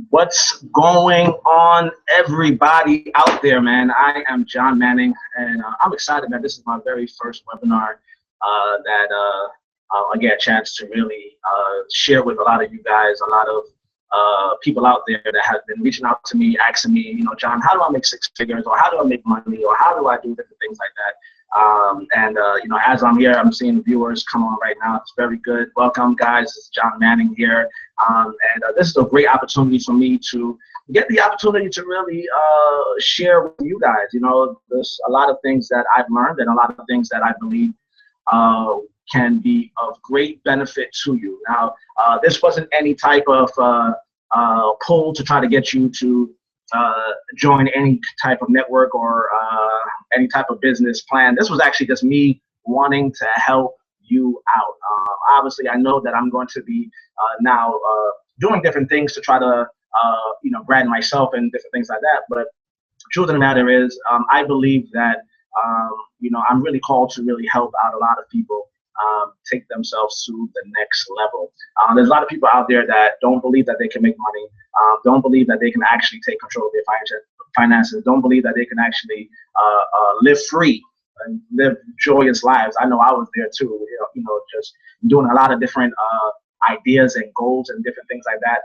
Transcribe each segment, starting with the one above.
What's going on, everybody out there, man? I am Jon Manning, and I'm excited, man. This is my very first webinar that I get a chance to really share with a lot of you guys, a lot of people out there that have been reaching out to me, asking me, John, how do I make six figures, or how do I make money, or how do I do different things like that? As I'm here, I'm seeing viewers come on right now. It's very good. Welcome, guys. It's Jon Manning here. This is a great opportunity for me to get the opportunity to really share with you guys. There's a lot of things that I've learned and a lot of things that I believe can be of great benefit to you. Now, this wasn't any type of pull to try to get you to join any type of network or any type of business plan. This was actually just me wanting to help you out. Obviously, I know that I'm going to be now doing different things to try to, brand myself and different things like that. But the truth of the matter is, I believe that, I'm really called to really help out a lot of people take themselves to the next level. There's a lot of people out there that don't believe that they can make money, don't believe that they can actually take control of their finances, don't believe that they can actually live free and live joyous lives. I know I was there too, just doing a lot of different ideas and goals and different things like that,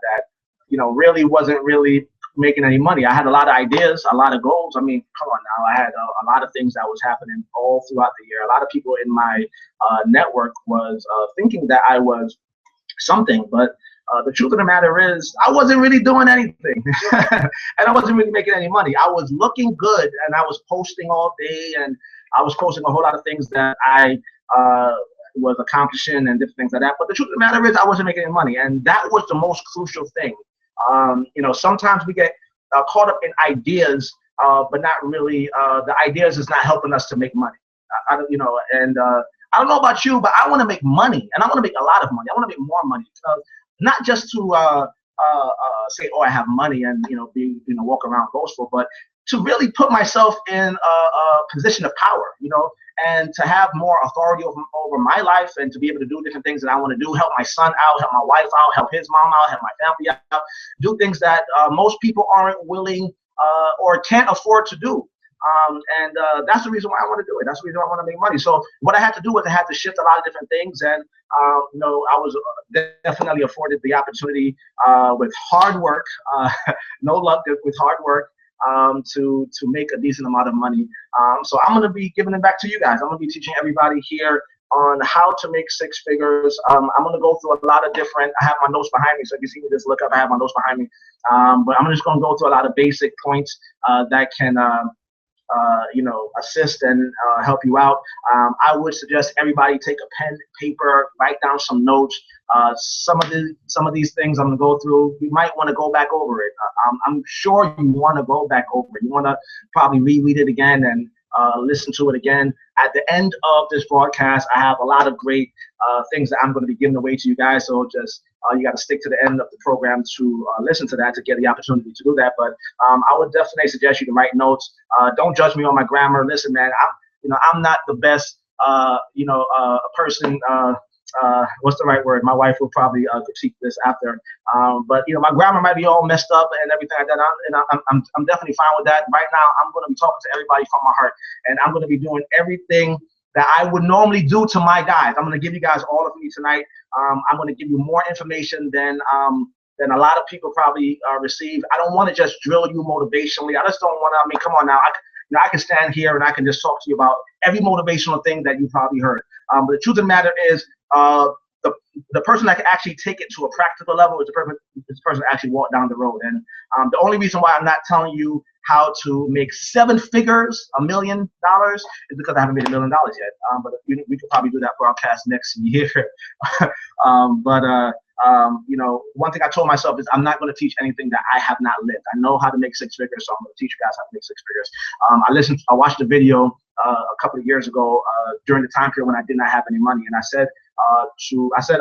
really wasn't really making any money. I had a lot of ideas, a lot of goals. I mean, come on now. I had a lot of things that was happening all throughout the year. A lot of people in my network was thinking that I was something, but the truth of the matter is I wasn't really doing anything and I wasn't really making any money. I was looking good and I was posting all day and I was posting a whole lot of things that I was accomplishing and different things like that. But the truth of the matter is I wasn't making any money, and that was the most crucial thing. Sometimes we get caught up in ideas, but not really. The ideas is not helping us to make money. I don't know about you, but I want to make money, and I want to make a lot of money. I want to make more money, not just to say, "Oh, I have money," and walk around boastful, but to really put myself in a position of power, and to have more authority over my life, and to be able to do different things that I want to do, help my son out, help my wife out, help his mom out, help my family out, do things that most people aren't willing or can't afford to do. That's the reason why I want to do it. That's the reason why I want to make money. So what I had to do was I had to shift a lot of different things, and I was definitely afforded the opportunity with hard work, no luck, with hard work, to make a decent amount of money. So I'm going to be giving it back to you guys. I'm going to be teaching everybody here on how to make six figures. I'm going to go through a lot of different, I have my notes behind me, so if you see me just look up, I have my notes behind me. But I'm just going to go through a lot of basic points that can assist and help you out. I would suggest everybody take a pen, paper, write down some notes. Some of these things I'm gonna go through, you might want to go back over it. I'm sure you want to go back over it. You want to probably reread it again and listen to it again. At the end of this broadcast, I have a lot of great things that I'm going to be giving away to you guys. So just you got to stick to the end of the program to listen to that, to get the opportunity to do that. But I would definitely suggest you to write notes. Don't judge me on my grammar. Listen, man, I'm not the best person. What's the right word? My wife will probably critique this after. But my grammar might be all messed up and everything like that. I'm definitely fine with that. Right now, I'm going to be talking to everybody from my heart, and I'm going to be doing everything that I would normally do to my guys. I'm going to give you guys all of me tonight. I'm going to give you more information than a lot of people probably receive. I don't want to just drill you motivationally. I just don't want to. I mean, come on now. I can stand here and I can just talk to you about every motivational thing that you probably heard. But the truth of the matter is, the person that can actually take it to a practical level is the person that actually walked down the road. And the only reason why I'm not telling you how to make seven figures, $1 million, is because I haven't made $1 million yet. But we could probably do that broadcast next year. One thing I told myself is I'm not going to teach anything that I have not lived. I know how to make six figures, so I'm going to teach you guys how to make six figures. I watched a video a couple of years ago during the time period when I did not have any money, and I said I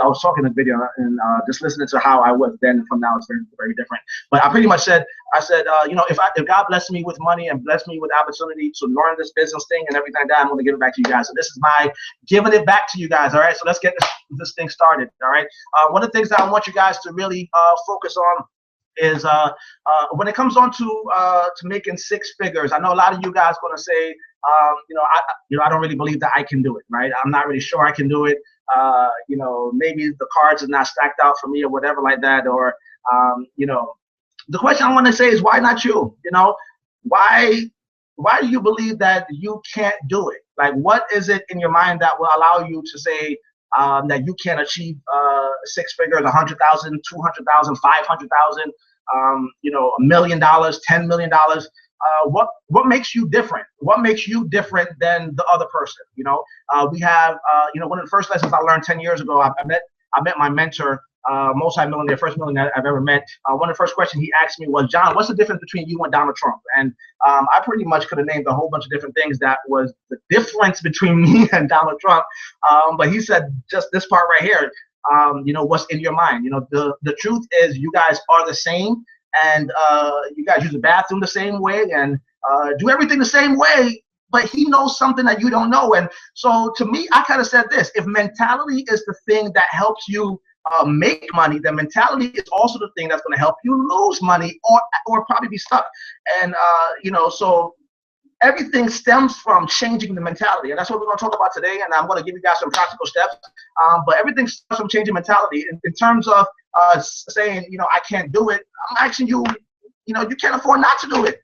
was talking in the video and just listening to how I was then and from now, it's very, very different. But I pretty much said, if God blessed me with money and blessed me with opportunity to learn this business thing and everything like that, I'm going to give it back to you guys. So this is my giving it back to you guys. All right. So let's get this thing started. All right. One of the things that I want you guys to really focus on is when it comes on to making six figures. I know a lot of you guys going to say, I don't really believe that I can do it, right? I'm not really sure I can do it. Maybe the cards are not stacked out for me or whatever like that. Or, the question I want to say is, why not you? Why do you believe that you can't do it? Like, what is it in your mind that will allow you to say that you can achieve six figures, 100,000, 200,000, 500,000, $1 million, $10 million? What makes you different? What makes you different than the other person? We have, one of the first lessons I learned 10 years ago. I met my mentor, multi-millionaire, first millionaire I've ever met. One of the first questions he asked me was, John, what's the difference between you and Donald Trump? And I pretty much could have named a whole bunch of different things that was the difference between me and Donald Trump. But he said just this part right here, what's in your mind? The truth is you guys are the same, and you guys use the bathroom the same way and do everything the same way. But he knows something that you don't know. And so to me, I kind of said this: if mentality is the thing that helps you make money, then mentality is also the thing that's going to help you lose money or probably be stuck. And so everything stems from changing the mentality, and that's what we're going to talk about today. And I'm going to give you guys some practical steps. But everything stems from changing mentality. In terms of saying, I can't do it, I'm asking you, you can't afford not to do it.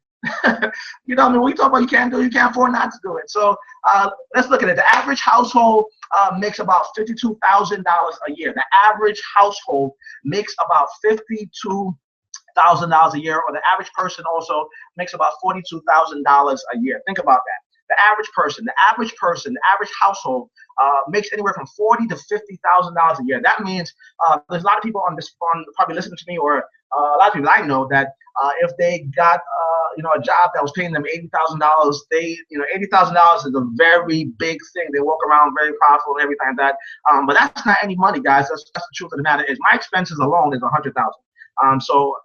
When we talk about you can't afford not to do it. So let's look at it. The average household makes about $52,000 a year. The average household makes about $52,000 a year, or the average person also makes about $42,000 a year. Think about that. The average person, the average household makes anywhere from $40,000 to $50,000 a year. That means there's a lot of people on this phone probably listening to me, or a lot of people I know that if they got a job that was paying them $80,000, $80,000 is a very big thing. They walk around very powerful and everything like that. But that's not any money, guys. That's the truth of the matter. Is my expenses alone is $100,000. So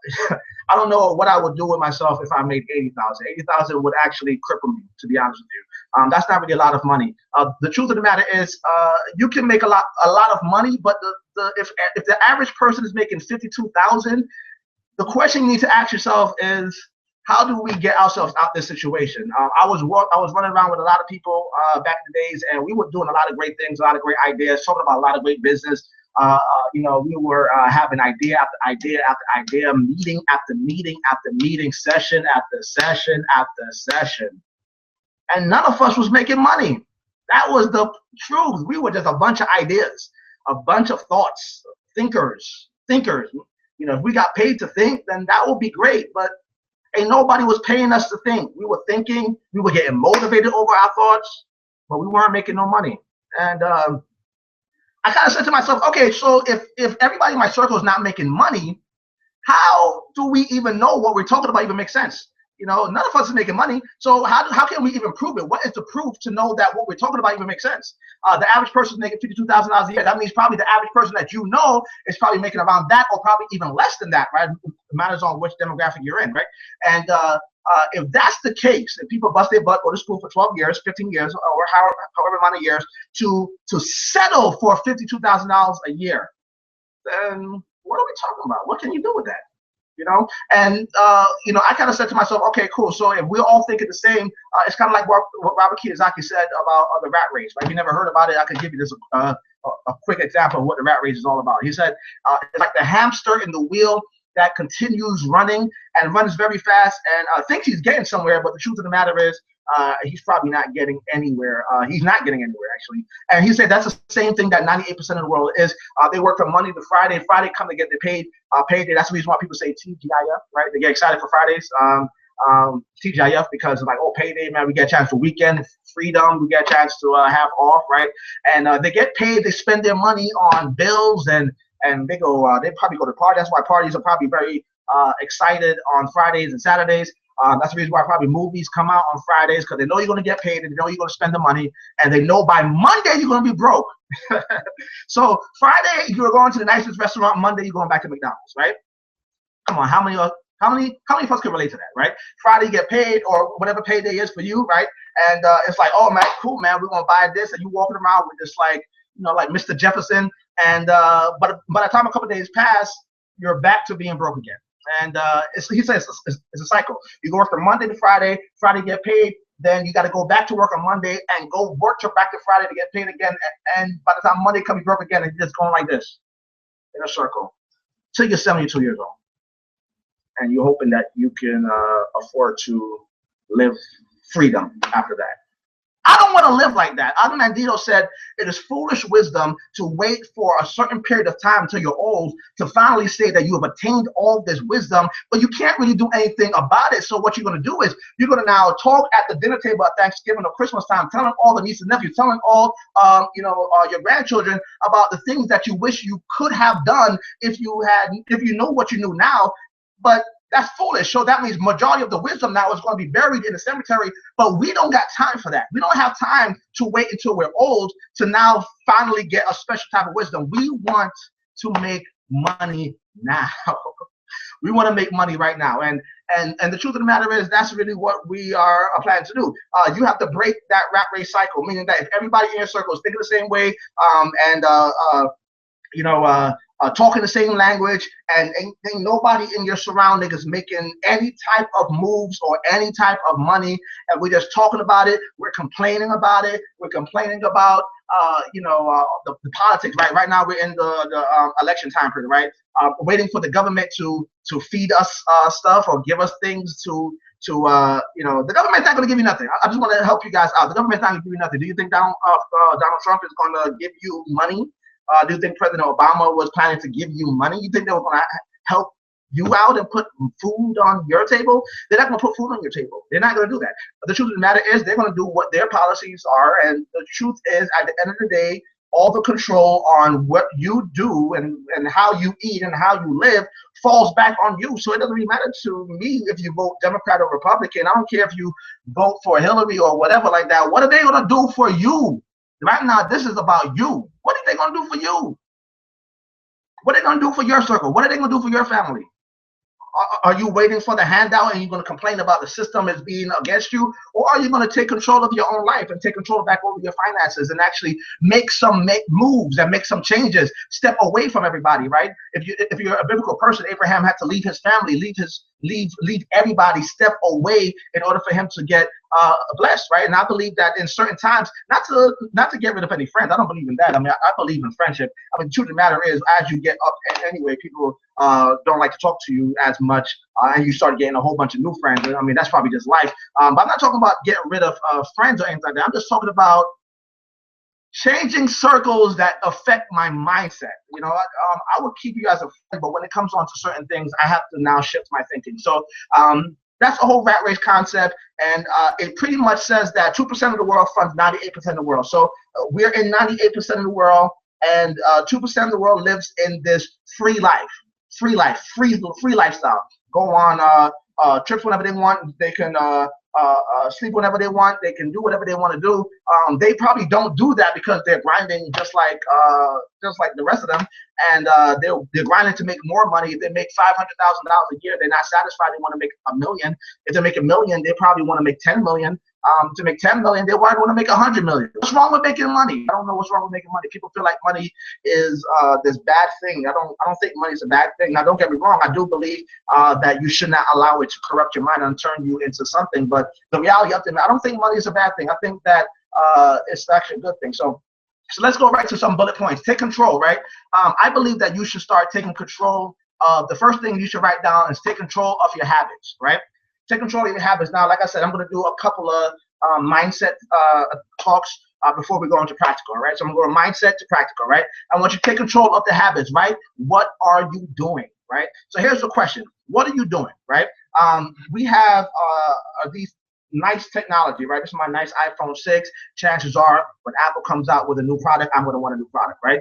I don't know what I would do with myself if I made 80,000. 80,000 would actually cripple me, to be honest with you. That's not really a lot of money. The truth of the matter is, you can make a lot of money, but if the average person is making 52,000, the question you need to ask yourself is, how do we get ourselves out of this situation? I was running around with a lot of people back in the days, and we were doing a lot of great things, a lot of great ideas, talking about a lot of great business. We were having idea after idea after idea, meeting after meeting after meeting, session after session after session. And none of us was making money. That was the truth. We were just a bunch of ideas, a bunch of thoughts, thinkers. If we got paid to think, then that would be great. But ain't nobody was paying us to think. We were thinking, we were getting motivated over our thoughts, but we weren't making no money. And I kind of said to myself, okay, so if everybody in my circle is not making money, how do we even know what we're talking about even makes sense? None of us is making money. So how can we even prove it? What is the proof to know that what we're talking about even makes sense? The average person is making $52,000 a year. That means probably the average person that is probably making around that, or probably even less than that, right? It matters on which demographic you're in, right? And if that's the case, if people bust their butt, go to school for 12 years, 15 years, or however amount of years to settle for $52,000 a year, then what are we talking about? What can you do with that? And I kind of said to myself, okay, cool. So if we're all thinking the same, it's kind of like what Robert Kiyosaki said about the rat race. Right? If you never heard about it, I could give you this a quick example of what the rat race is all about. He said it's like the hamster in the wheel that continues running and runs very fast and thinks he's getting somewhere, but the truth of the matter is he's probably not getting anywhere. He's not getting anywhere, actually. And he said that's the same thing that 98% of the world is. They work from Monday to Friday. Friday come to get their payday. That's the reason why people say TGIF, right? They get excited for Fridays. TGIF because it's like, oh, payday, man. We get a chance for weekend freedom. We get a chance to have off, right? And they get paid. They spend their money on bills and they go. They probably go to parties. That's why parties are probably very excited on Fridays and Saturdays. That's the reason why probably movies come out on Fridays, because they know you're going to get paid and they know you're going to spend the money, and they know by Monday you're going to be broke. So Friday you're going to the nicest restaurant. Monday you're going back to McDonald's, right? Come on, how many of us can relate to that, right? Friday you get paid, or whatever payday is for you, right? And it's like, oh man, cool, man, we're going to buy this, and you walking around with this like Mr. Jefferson, and but by the time a couple of days pass, you're back to being broke again. And he says it's a cycle. You go work from Monday to Friday, Friday get paid, then you got to go back to work on Monday and go work till back to Friday to get paid again. And by the time Monday comes, you broke again, and you're just going like this in a circle till you're 72 years old. And you're hoping that you can afford to live freedom after that. I don't want to live like that. Jon Manning said it is foolish wisdom to wait for a certain period of time until you're old to finally say that you have attained all this wisdom, but you can't really do anything about it. So what you're going to do is you're going to now talk at the dinner table at Thanksgiving or Christmas time, telling all the nieces and nephews, telling all your grandchildren about the things that you wish you could have done if you know what you knew now. But that's foolish. So that means majority of the wisdom now is going to be buried in the cemetery, but we don't got time for that. We don't have time to wait until we're old to now finally get a special type of wisdom. We want to make money now. We want to make money right now. And the truth of the matter is that's really what we are planning to do. You have to break that rat race cycle, meaning that if everybody in your circle is thinking the same way, talking the same language, and ain't nobody in your surrounding is making any type of moves or any type of money, and we're just talking about it, we're complaining about it, we're complaining about the politics, right? Right now we're in the election time period, right? Waiting for the government to feed us stuff or give us things to the government's not going to give you nothing. I just want to help you guys out. The government's not going to give you nothing. Do you think Donald Trump is going to give you money? Do you think President Obama was planning to give you money? You think they were going to help you out and put food on your table? They're not going to put food on your table. They're not going to do that. But the truth of the matter is they're going to do what their policies are. And the truth is, at the end of the day, all the control on what you do and how you eat and how you live falls back on you. So it doesn't really matter to me if you vote Democrat or Republican. I don't care if you vote for Hillary or whatever like that. What are they going to do for you? Right now, this is about you. What are they going to do for you? What are they going to do for your circle? What are they going to do for your family? Are you waiting for the handout and you're going to complain about the system as being against you? Or are you going to take control of your own life and take control back over your finances and actually make moves and make some changes, step away from everybody, right? If you're a biblical person, Abraham had to leave his family, leave everybody, step away in order for him to get blessed, right? And I believe that in certain times, not to get rid of any friends. I don't believe in that. I mean, I believe in friendship. I mean, the truth of the matter is, as you get up anyway, people don't like to talk to you as much, and you start getting a whole bunch of new friends. I mean, that's probably just life. But I'm not talking about getting rid of friends or anything like that. I'm just talking about changing circles that affect my mindset. I would keep you as a friend, but when it comes on to certain things, I have to now shift my thinking. So that's the whole rat race concept, and it pretty much says that 2% of the world funds 98% of the world. So we're in 98% of the world, and 2% of the world lives in this free lifestyle. Go on trips whenever they want. They can sleep whenever they want. They can do whatever they want to do. They probably don't do that because they're grinding just like the rest of them, and they're grinding to make more money. If they make $500,000 a year, they're not satisfied. They want to make $1 million. If they make $1 million, they probably want to make $10 million. To make $10 million, they want to make $100 million. What's wrong with making money? I don't know what's wrong with making money. People feel like money is this bad thing. I don't think money is a bad thing. Now, don't get me wrong. I do believe that you should not allow it to corrupt your mind and turn you into something. But the reality of it, I don't think money is a bad thing. I think that it's actually a good thing. So let's go right to some bullet points. Take control, right? I believe that you should start taking control. The first thing you should write down is take control of your habits, right? Take control of your habits. Now, like I said, I'm going to do a couple of mindset talks before we go into practical, right? So I'm going to go mindset to practical, right? I want you to take control of the habits, right? What are you doing, right? So here's the question. What are you doing, right? We have these nice technology, right? This is my nice iPhone 6. Chances are when Apple comes out with a new product, I'm going to want a new product, right?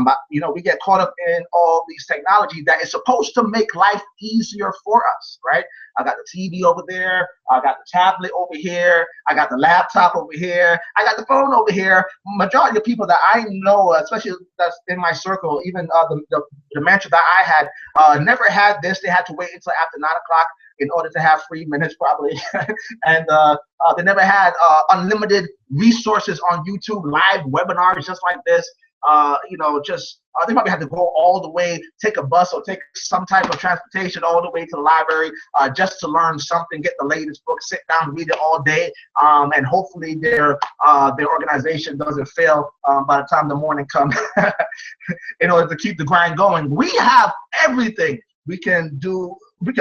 But we get caught up in all these technology that is supposed to make life easier for us, right? I got the TV over there. I got the tablet over here. I got the laptop over here. I got the phone over here. Majority of people that I know, especially that's in my circle, even the mantra that I had, never had this. They had to wait until after 9 o'clock in order to have 3 minutes probably. And they never had unlimited resources on YouTube, live webinars just like this. you know, just they probably had to go all the way, take a bus or take some type of transportation all the way to the library just to learn something, get the latest book, sit down, read it all day, and hopefully their organization doesn't fail by the time the morning comes in order to keep the grind going. We have everything. We can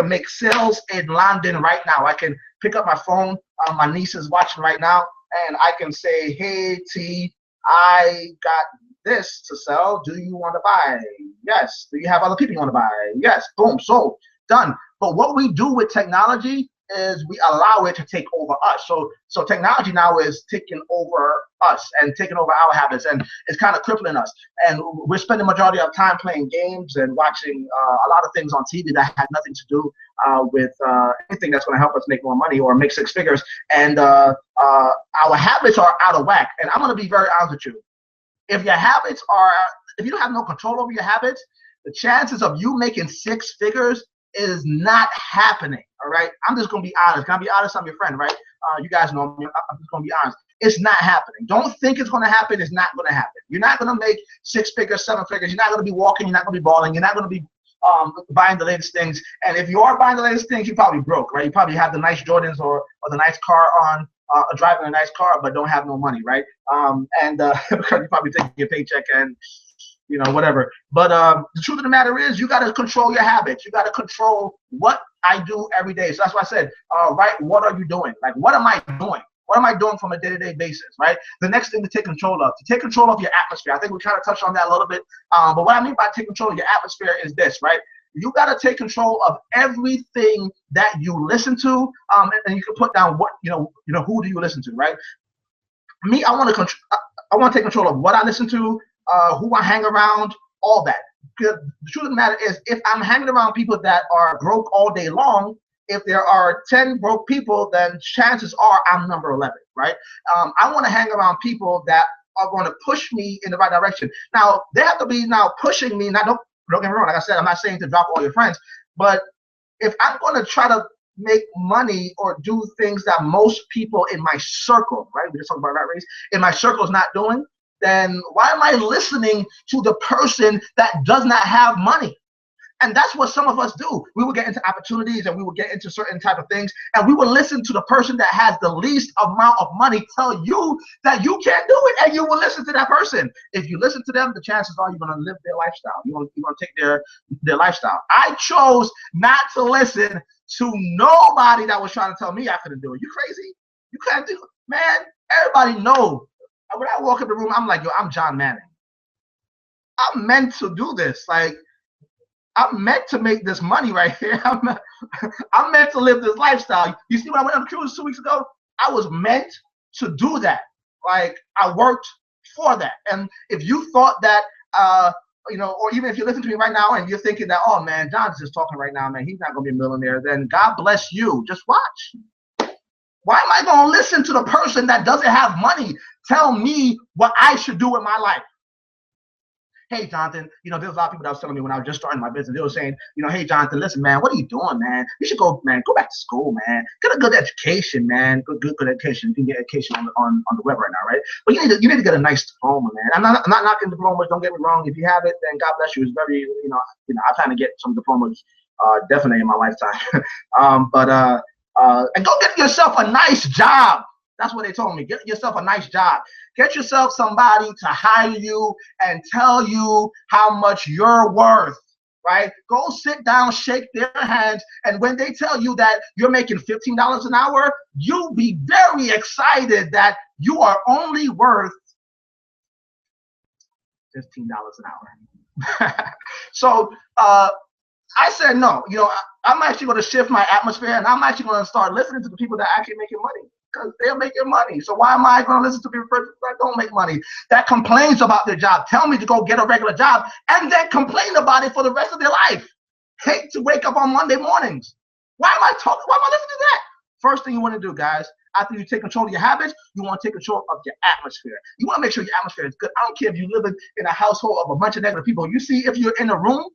make sales in London right now. I can pick up my phone. My niece is watching right now, and I can say, hey, T, I got this to sell. Do you want to buy? Yes. Do you have other people you want to buy? Yes. Boom. Sold. Done. But what we do with technology is we allow it to take over us. So technology now is taking over us and taking over our habits, and it's kind of crippling us. And we're spending the majority of time playing games and watching a lot of things on TV that had nothing to do with anything that's going to help us make more money or make six figures. And our habits are out of whack. And I'm going to be very honest with you. If you don't have no control over your habits, the chances of you making six figures is not happening. All right. I'm just going to be honest. Can I be honest? I'm your friend, right? You guys know me. I'm just going to be honest. It's not happening. Don't think it's going to happen. It's not going to happen. You're not going to make six figures, seven figures. You're not going to be walking. You're not going to be balling. You're not going to be buying the latest things. And if you are buying the latest things, you're probably broke, right? You probably have the nice Jordans or the nice car on, driving a nice car, but don't have no money, right? Because you probably take your paycheck and, you know, whatever. But the truth of the matter is, you got to control your habits. You got to control what I do every day. So that's why I said, right, what are you doing? Like, what am I doing? What am I doing from a day-to-day basis, right? The next thing to take control of your atmosphere. I think we kind of touched on that a little bit. But what I mean by take control of your atmosphere is this, right? You got to take control of everything that you listen to, and you can put down what, you know, who do you listen to, right? Me, I want to take control of what I listen to, who I hang around, all that. The truth of the matter is, if I'm hanging around people that are broke all day long, if there are 10 broke people, then chances are I'm number 11, right? I want to hang around people that are going to push me in the right direction. Now, they have to be now pushing me. Now, don't get me wrong. Like I said, I'm not saying to drop all your friends, but if I'm going to try to make money or do things that most people in my circle, right? We just talked about rat race, in my circle is not doing, then why am I listening to the person that does not have money? And that's what some of us do. We will get into opportunities and we will get into certain type of things, and we will listen to the person that has the least amount of money tell you that you can't do it, and you will listen to that person. If you listen to them, the chances are you're going to live their lifestyle. You're going to take their lifestyle. I chose not to listen to nobody that was trying to tell me I couldn't do it. You crazy? You can't do it. Man, everybody knows. When I walk in the room, I'm like, yo, I'm Jon Manning. I'm meant to do this. Like, I'm meant to make this money right here. I'm meant to live this lifestyle. You see, when I went on the cruise 2 weeks ago, I was meant to do that. Like, I worked for that. And if you thought that, you know, or even if you listen to me right now and you're thinking that, oh man, Jon's just talking right now, man, he's not gonna be a millionaire, then God bless you. Just watch. Why am I gonna listen to the person that doesn't have money tell me what I should do with my life? Hey, Jonathan, you know, there's a lot of people that was telling me when I was just starting my business, they were saying, you know, hey, Jonathan, listen, man, what are you doing, man? You should go back to school, man. Get a good education, man. Good education. You can get education on the web right now, right? But you need to get a nice diploma, man. I'm not knocking diplomas. Don't get me wrong. If you have it, then God bless you. It's very, you know, I plan to get some diplomas definitely in my lifetime. And go get yourself a nice job. That's what they told me. Get yourself a nice job. Get yourself somebody to hire you and tell you how much you're worth, right? Go sit down, shake their hands, and when they tell you that you're making $15 an hour, you'll be very excited that you are only worth $15 an hour. So I said no. You know, I'm actually going to shift my atmosphere, and I'm actually going to start listening to the people that are actually making money, because they're making money. So why am I going to listen to people that don't make money, that complains about their job, tell me to go get a regular job, and then complain about it for the rest of their life? Hate to wake up on Monday mornings. Why am I listening to that? First thing you want to do, guys, after you take control of your habits, you want to take control of your atmosphere. You want to make sure your atmosphere is good. I don't care if you live in a household of a bunch of negative people. You see, if you're in a room,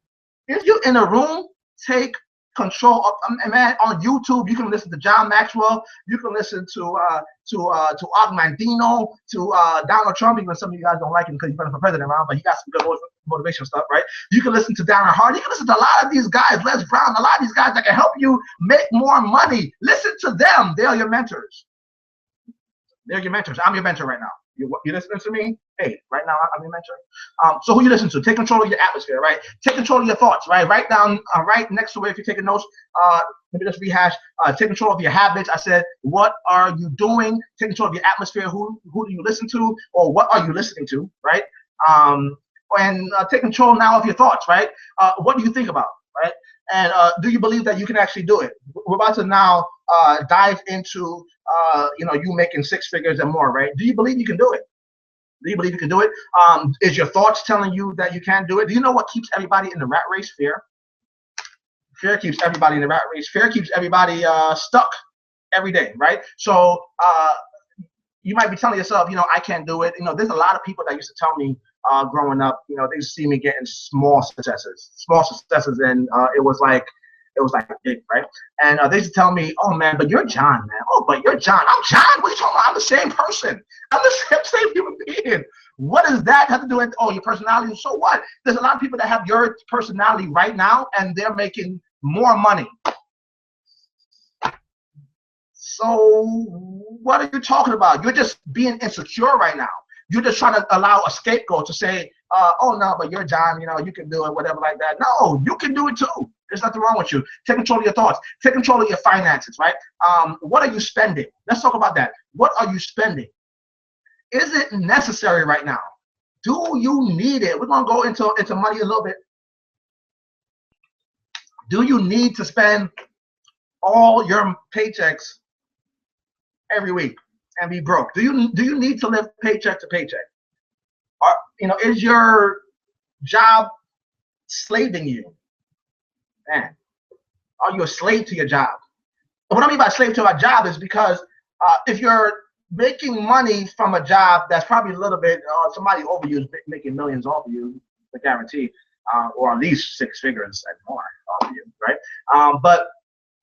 take control of, man, on YouTube, you can listen to John Maxwell, you can listen to Og Mandino, to Donald Trump, even some of you guys don't like him because he's running for president around, but he got some good motivational stuff, right? You can listen to Darren Hart, you can listen to a lot of these guys, Les Brown, a lot of these guys that can help you make more money. Listen to them. They are your mentors. They're your mentors. I'm your mentor right now. You listening to me? Hey, right now I'm your mentor. So who you listen to? Take control of your atmosphere, right? Take control of your thoughts, right? Write down right next to it if you're taking notes. Let me just rehash. Take control of your habits. I said, what are you doing? Take control of your atmosphere. Who do you listen to, or what are you listening to, right? And take control now of your thoughts, right? What do you think about, right? And do you believe that you can actually do it? We're about to now dive into you making six figures and more, right? Do you believe you can do it? Do you believe you can do it? Is your thoughts telling you that you can do it? Do you know what keeps everybody in the rat race? Fear. Fear keeps everybody in the rat race. Fear keeps everybody stuck every day, right? So you might be telling yourself, I can't do it. There's a lot of people that used to tell me growing up, they used to see me getting small successes, and it was like big, right? And they used to tell me, oh man, but you're John, man. Oh, but you're John. I'm John. What are you talking about? I'm the same person. I'm the same human being. What does that have to do with, your personality? So what? There's a lot of people that have your personality right now, and they're making more money. So what are you talking about? You're just being insecure right now. You're just trying to allow a scapegoat to say, oh no, but you're John, you can do it, whatever like that. No, you can do it too. There's nothing wrong with you. Take control of your thoughts. Take control of your finances, right? What are you spending? Let's talk about that. What are you spending? Is it necessary right now? Do you need it? We're gonna go into money a little bit. Do you need to spend all your paychecks every week and be broke? Do you need to live paycheck to paycheck? Or is your job slaving you? Man, are you a slave to your job? What I mean by slave to a job is because if you're making money from a job that's probably a little bit, somebody over you is making millions off of you, I guarantee, or at least six figures and more off of you, right? But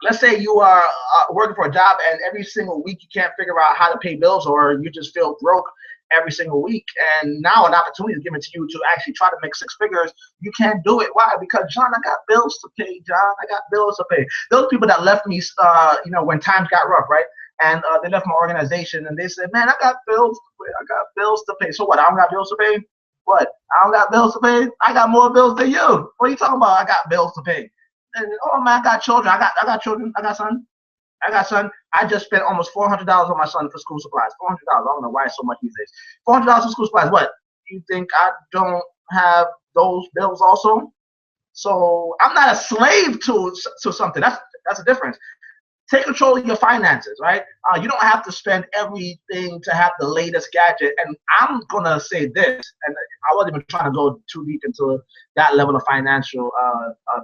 let's say you are working for a job and every single week you can't figure out how to pay bills, or you just feel broke every single week, and now an opportunity is given to you to actually try to make six figures. You can't do it. Why? Because, John, I got bills to pay. John, I got bills to pay. Those people that left me, when times got rough, right? And they left my organization and they said, man, I got bills to pay. I got bills to pay. So what? I don't got bills to pay? What? I don't got bills to pay? I got more bills than you. What are you talking about? I got bills to pay. And, oh man, I got children. I got children. I got son. I just spent almost $400 on my son for school supplies. $400. I don't know why it's so much these days. $400 for school supplies. What? You think I don't have those bills also? So I'm not a slave to something. That's a difference. Take control of your finances, right? You don't have to spend everything to have the latest gadget. And I'm gonna say this, and I wasn't even trying to go too deep into that level of financial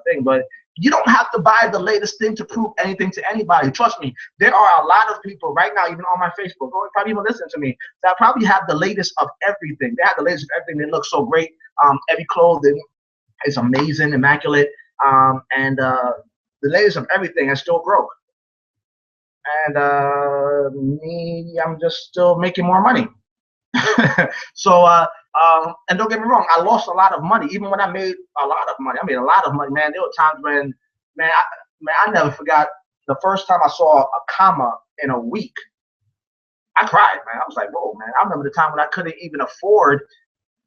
thing, but you don't have to buy the latest thing to prove anything to anybody. Trust me, there are a lot of people right now, even on my Facebook, or probably even listening to me, that probably have the latest of everything. They have the latest of everything. They look so great. Every clothing is amazing, immaculate, and the latest of everything is still broke. And me, I'm just still making more money. So, and don't get me wrong, I lost a lot of money. Even when I made a lot of money, man. There were times when, I never forgot the first time I saw a comma in a week. I cried, man. I was like, whoa, man. I remember the time when I couldn't even afford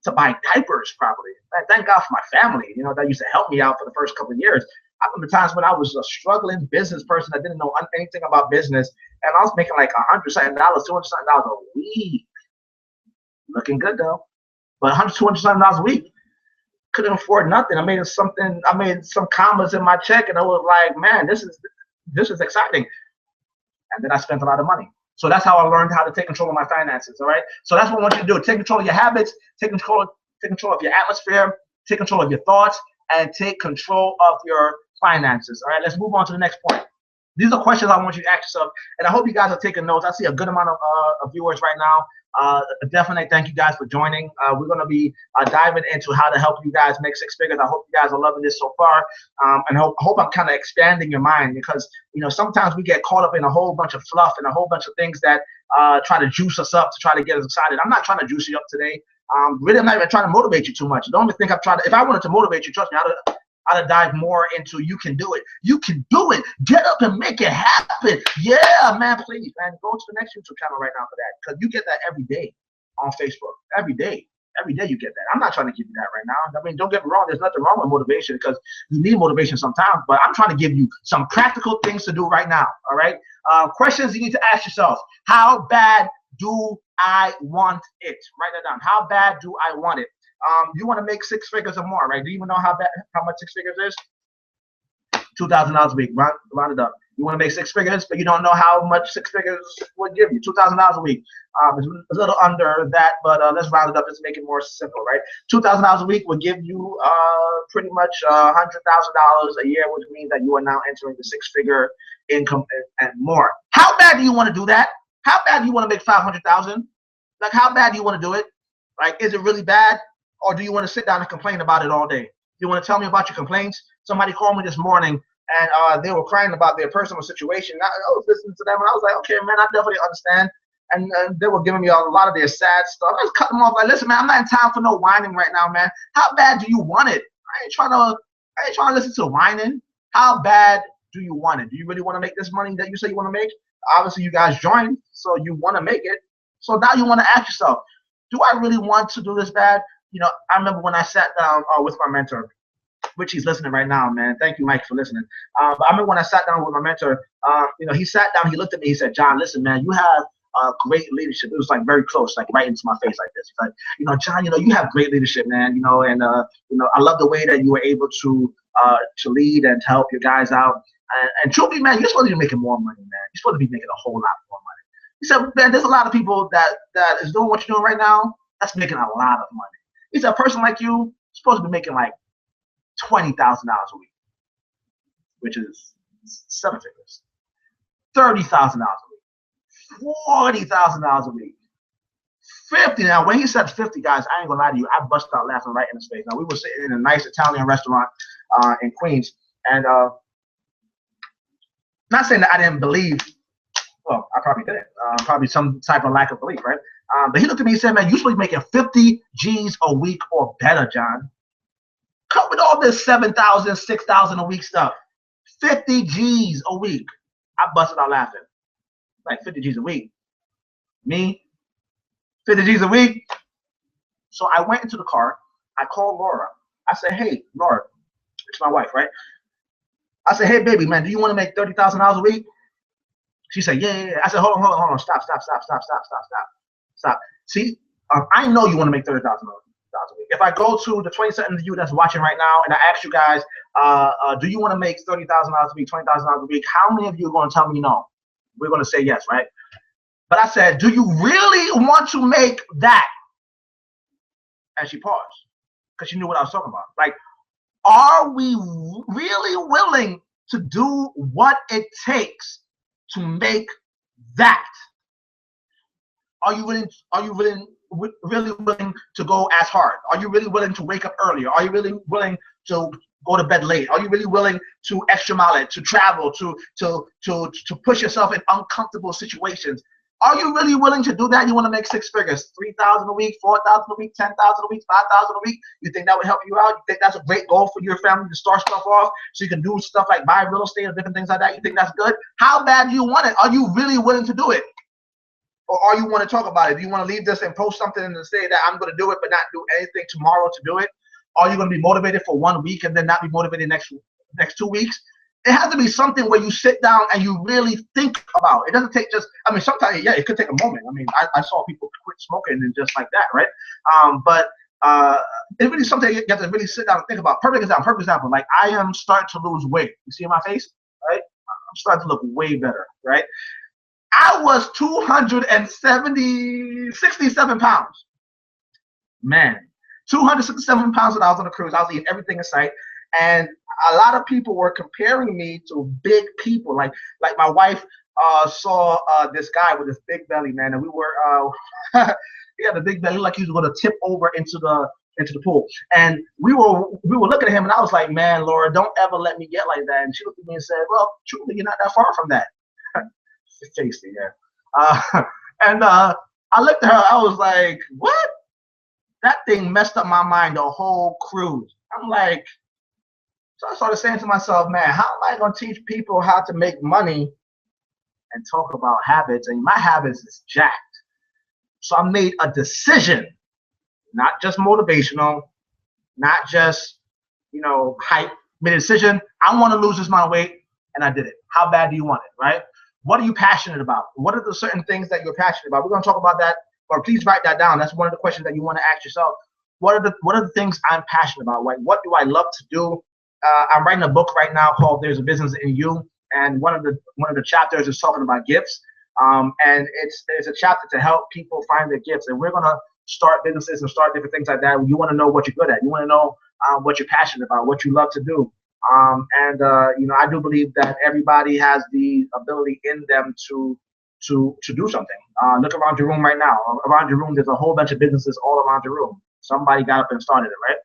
to buy diapers properly. Man, thank God for my family, that used to help me out for the first couple of years. I remember times when I was a struggling business person that didn't know anything about business, and I was making like $100 $200 a week. Looking good though, but $100 $200 a week. Couldn't afford nothing. I made some commas in my check, and I was like, man, this is exciting. And then I spent a lot of money. So that's how I learned how to take control of my finances. All right. So that's what I want you to do. Take control of your habits. Take control of your atmosphere. Take control of your thoughts, and take control of your finances. All right. Let's move on to the next point. These are questions I want you to ask yourself, and I hope you guys are taking notes. I see a good amount of viewers right now. Definitely thank you guys for joining. We're going to be diving into how to help you guys make six figures. I hope you guys are loving this so far, and hope I'm kind of expanding your mind, because sometimes we get caught up in a whole bunch of fluff and a whole bunch of things that try to juice us up to try to get us excited. I'm not trying to juice you up today. Really, I'm not even trying to motivate you too much. Don't even think I'm trying to. If I wanted to motivate you, trust me, I'd dive more into you can do it. You can do it. Get up and make it happen. Yeah, man, please, man. Go to the next YouTube channel right now for that, because you get that every day on Facebook. Every day. Every day you get that. I'm not trying to give you that right now. I mean, don't get me wrong. There's nothing wrong with motivation, because you need motivation sometimes. But I'm trying to give you some practical things to do right now. All right. Questions you need to ask yourself. How bad do I want it? Write that down. How bad do I want it? You want to make six figures or more, right? Do you even know how much six figures is? $2,000 a week. Round it up. You want to make six figures, but you don't know how much six figures would give you. $2,000 a week. It's a little under that, but let's round it up. Let's make it more simple, right? $2,000 a week would give you pretty much $100,000 a year, which means that you are now entering the six-figure income and more. How bad do you want to do that? How bad do you want to make $500,000? Like, how bad do you want to do it? Like, is it really bad? Or do you want to sit down and complain about it all day? You want to tell me about your complaints? Somebody called me this morning, and they were crying about their personal situation. I was listening to them, and I was like, okay, man, I definitely understand. And they were giving me a lot of their sad stuff. I was cutting them off like, listen, man, I'm not in time for no whining right now, man. How bad do you want it? I ain't trying to listen to whining. How bad do you want it? Do you really want to make this money that you say you want to make? Obviously, you guys joined, so you want to make it. So now you want to ask yourself, do I really want to do this bad? I remember when I sat down with my mentor, which he's listening right now, man. Thank you, Mike, for listening. But I remember when I sat down with my mentor, he sat down, he looked at me, he said, John, listen, man, you have great leadership. It was like very close, like right into my face like this. He's like, John, you have great leadership, man, and I love the way that you were able to lead and to help your guys out. And truly, man, you're supposed to be making more money, man. You're supposed to be making a whole lot more money. He said, man, there's a lot of people that is doing what you're doing right now, that's making a lot of money. He said, a person like you is supposed to be making like $20,000 a week, which is 7 figures. $30,000 a week. $40,000 a week. 50. Now, when he said 50, guys, I ain't gonna lie to you, I busted out laughing right in his face. Now, we were sitting in a nice Italian restaurant in Queens, and not saying that I didn't believe. Well, I probably didn't. Probably some type of lack of belief, right? But he looked at me and said, man, you should be making 50 G's a week or better, John. Cut with all this 7,000, 6,000 a week stuff. 50 G's a week. I busted out laughing. Like 50 G's a week. Me? 50 G's a week? So I went into the car. I called Laura. I said, hey, Laura, it's my wife, right? I said, hey, baby, man, do you want to make $30,000 a week? She said, yeah. I said, hold on. Stop. See, I know you want to make $30,000 a week. If I go to the 20-something of you that's watching right now, and I ask you guys, do you want to make $30,000 a week, $20,000 a week? How many of you are going to tell me no? We're going to say yes, right? But I said, do you really want to make that? And she paused, because she knew what I was talking about. Like, are we really willing to do what it takes to make that? Are you really willing to go as hard? Are you really willing to wake up earlier? Are you really willing to go to bed late? Are you really willing to extra mile it, to travel, to push yourself in uncomfortable situations? Are you really willing to do that? You want to make six figures, 3,000 a week, 4,000 a week, 10,000 a week, 5,000 a week? You think that would help you out? You think that's a great goal for your family to start stuff off so you can do stuff like buy real estate or different things like that? You think that's good? How bad do you want it? Are you really willing to do it? Or are you want to talk about it? Do you want to leave this and post something and say that I'm going to do it but not do anything tomorrow to do it? Are you going to be motivated for 1 week and then not be motivated next 2 weeks? It has to be something where you sit down and you really think about. It doesn't take just, I mean, sometimes, yeah, it could take a moment. I mean, I saw people quit smoking and just like that, right? But it's really something you have to really sit down and think about. Perfect example. Like, I am starting to lose weight. You see my face, right? I'm starting to look way better, right? I was 267 pounds. Man, 267 pounds when I was on the cruise. I was eating everything in sight. And a lot of people were comparing me to big people. Like my wife saw this guy with this big belly, man, and we were he had a big belly, like he was going to tip over into the pool. And we were looking at him, and I was like, man, Laura, don't ever let me get like that. And she looked at me and said, well, truly, you're not that far from that. It's tasty, yeah. And I looked at her, I was like, what? That thing messed up my mind the whole cruise. I'm like, so I started saying to myself, man, how am I going to teach people how to make money and talk about habits? And my habits is jacked. So I made a decision, not just motivational, not just, hype. Made a decision. I want to lose this amount of weight, and I did it. How bad do you want it, right? What are you passionate about? What are the certain things that you're passionate about? We're going to talk about that, or please write that down. That's one of the questions that you want to ask yourself. What are the things I'm passionate about? Like, what do I love to do? I'm writing a book right now called "There's a Business in You," and one of the chapters is talking about gifts. And it's a chapter to help people find their gifts. And we're gonna start businesses and start different things like that. You want to know what you're good at. You want to know what you're passionate about, what you love to do. I do believe that everybody has the ability in them to do something. Look around your room right now. Around your room, there's a whole bunch of businesses all around your room. Somebody got up and started it, right?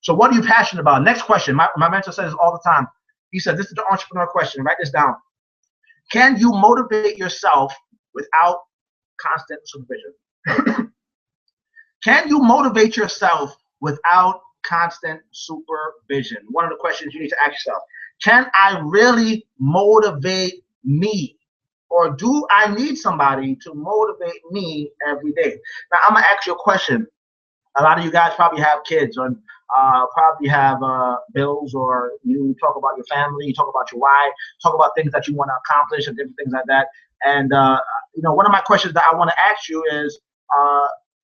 So what are you passionate about? Next question. My mentor says all the time. He said, this is the entrepreneur question. Write this down. Can you motivate yourself without constant supervision? Can you motivate yourself without constant supervision? One of the questions you need to ask yourself. Can I really motivate me? Or do I need somebody to motivate me every day? Now, I'm going to ask you a question. A lot of you guys probably have kids, or probably have bills, or you talk about your family, you talk about your wife, talk about things that you want to accomplish and different things like that. And one of my questions that I want to ask you is,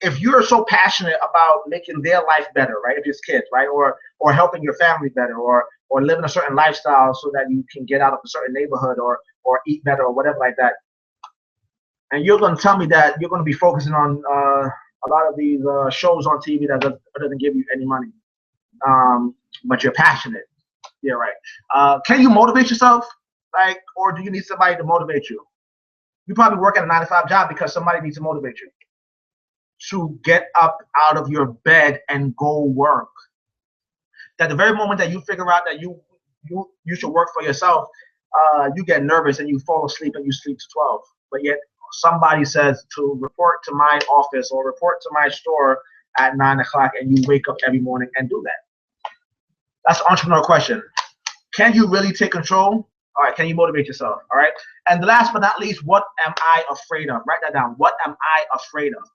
if you're so passionate about making their life better, right? If it's kids, right, or helping your family better, or living a certain lifestyle so that you can get out of a certain neighborhood, or eat better, or whatever like that. And you're going to tell me that you're going to be focusing on a lot of these shows on TV that doesn't give you any money, but you're passionate. Yeah, right. Can you motivate yourself, or do you need somebody to motivate you? You probably work at a 9-to-5 job because somebody needs to motivate you to get up out of your bed and go work. That the very moment that you figure out that you should work for yourself, you get nervous and you fall asleep and you sleep to 12. But yet somebody says to report to my office or report to my store at 9 o'clock, and you wake up every morning and do that. That's the entrepreneur question. Can you really take control? All right, can you motivate yourself? All right. And last but not least, what am I afraid of? Write that down. What am I afraid of?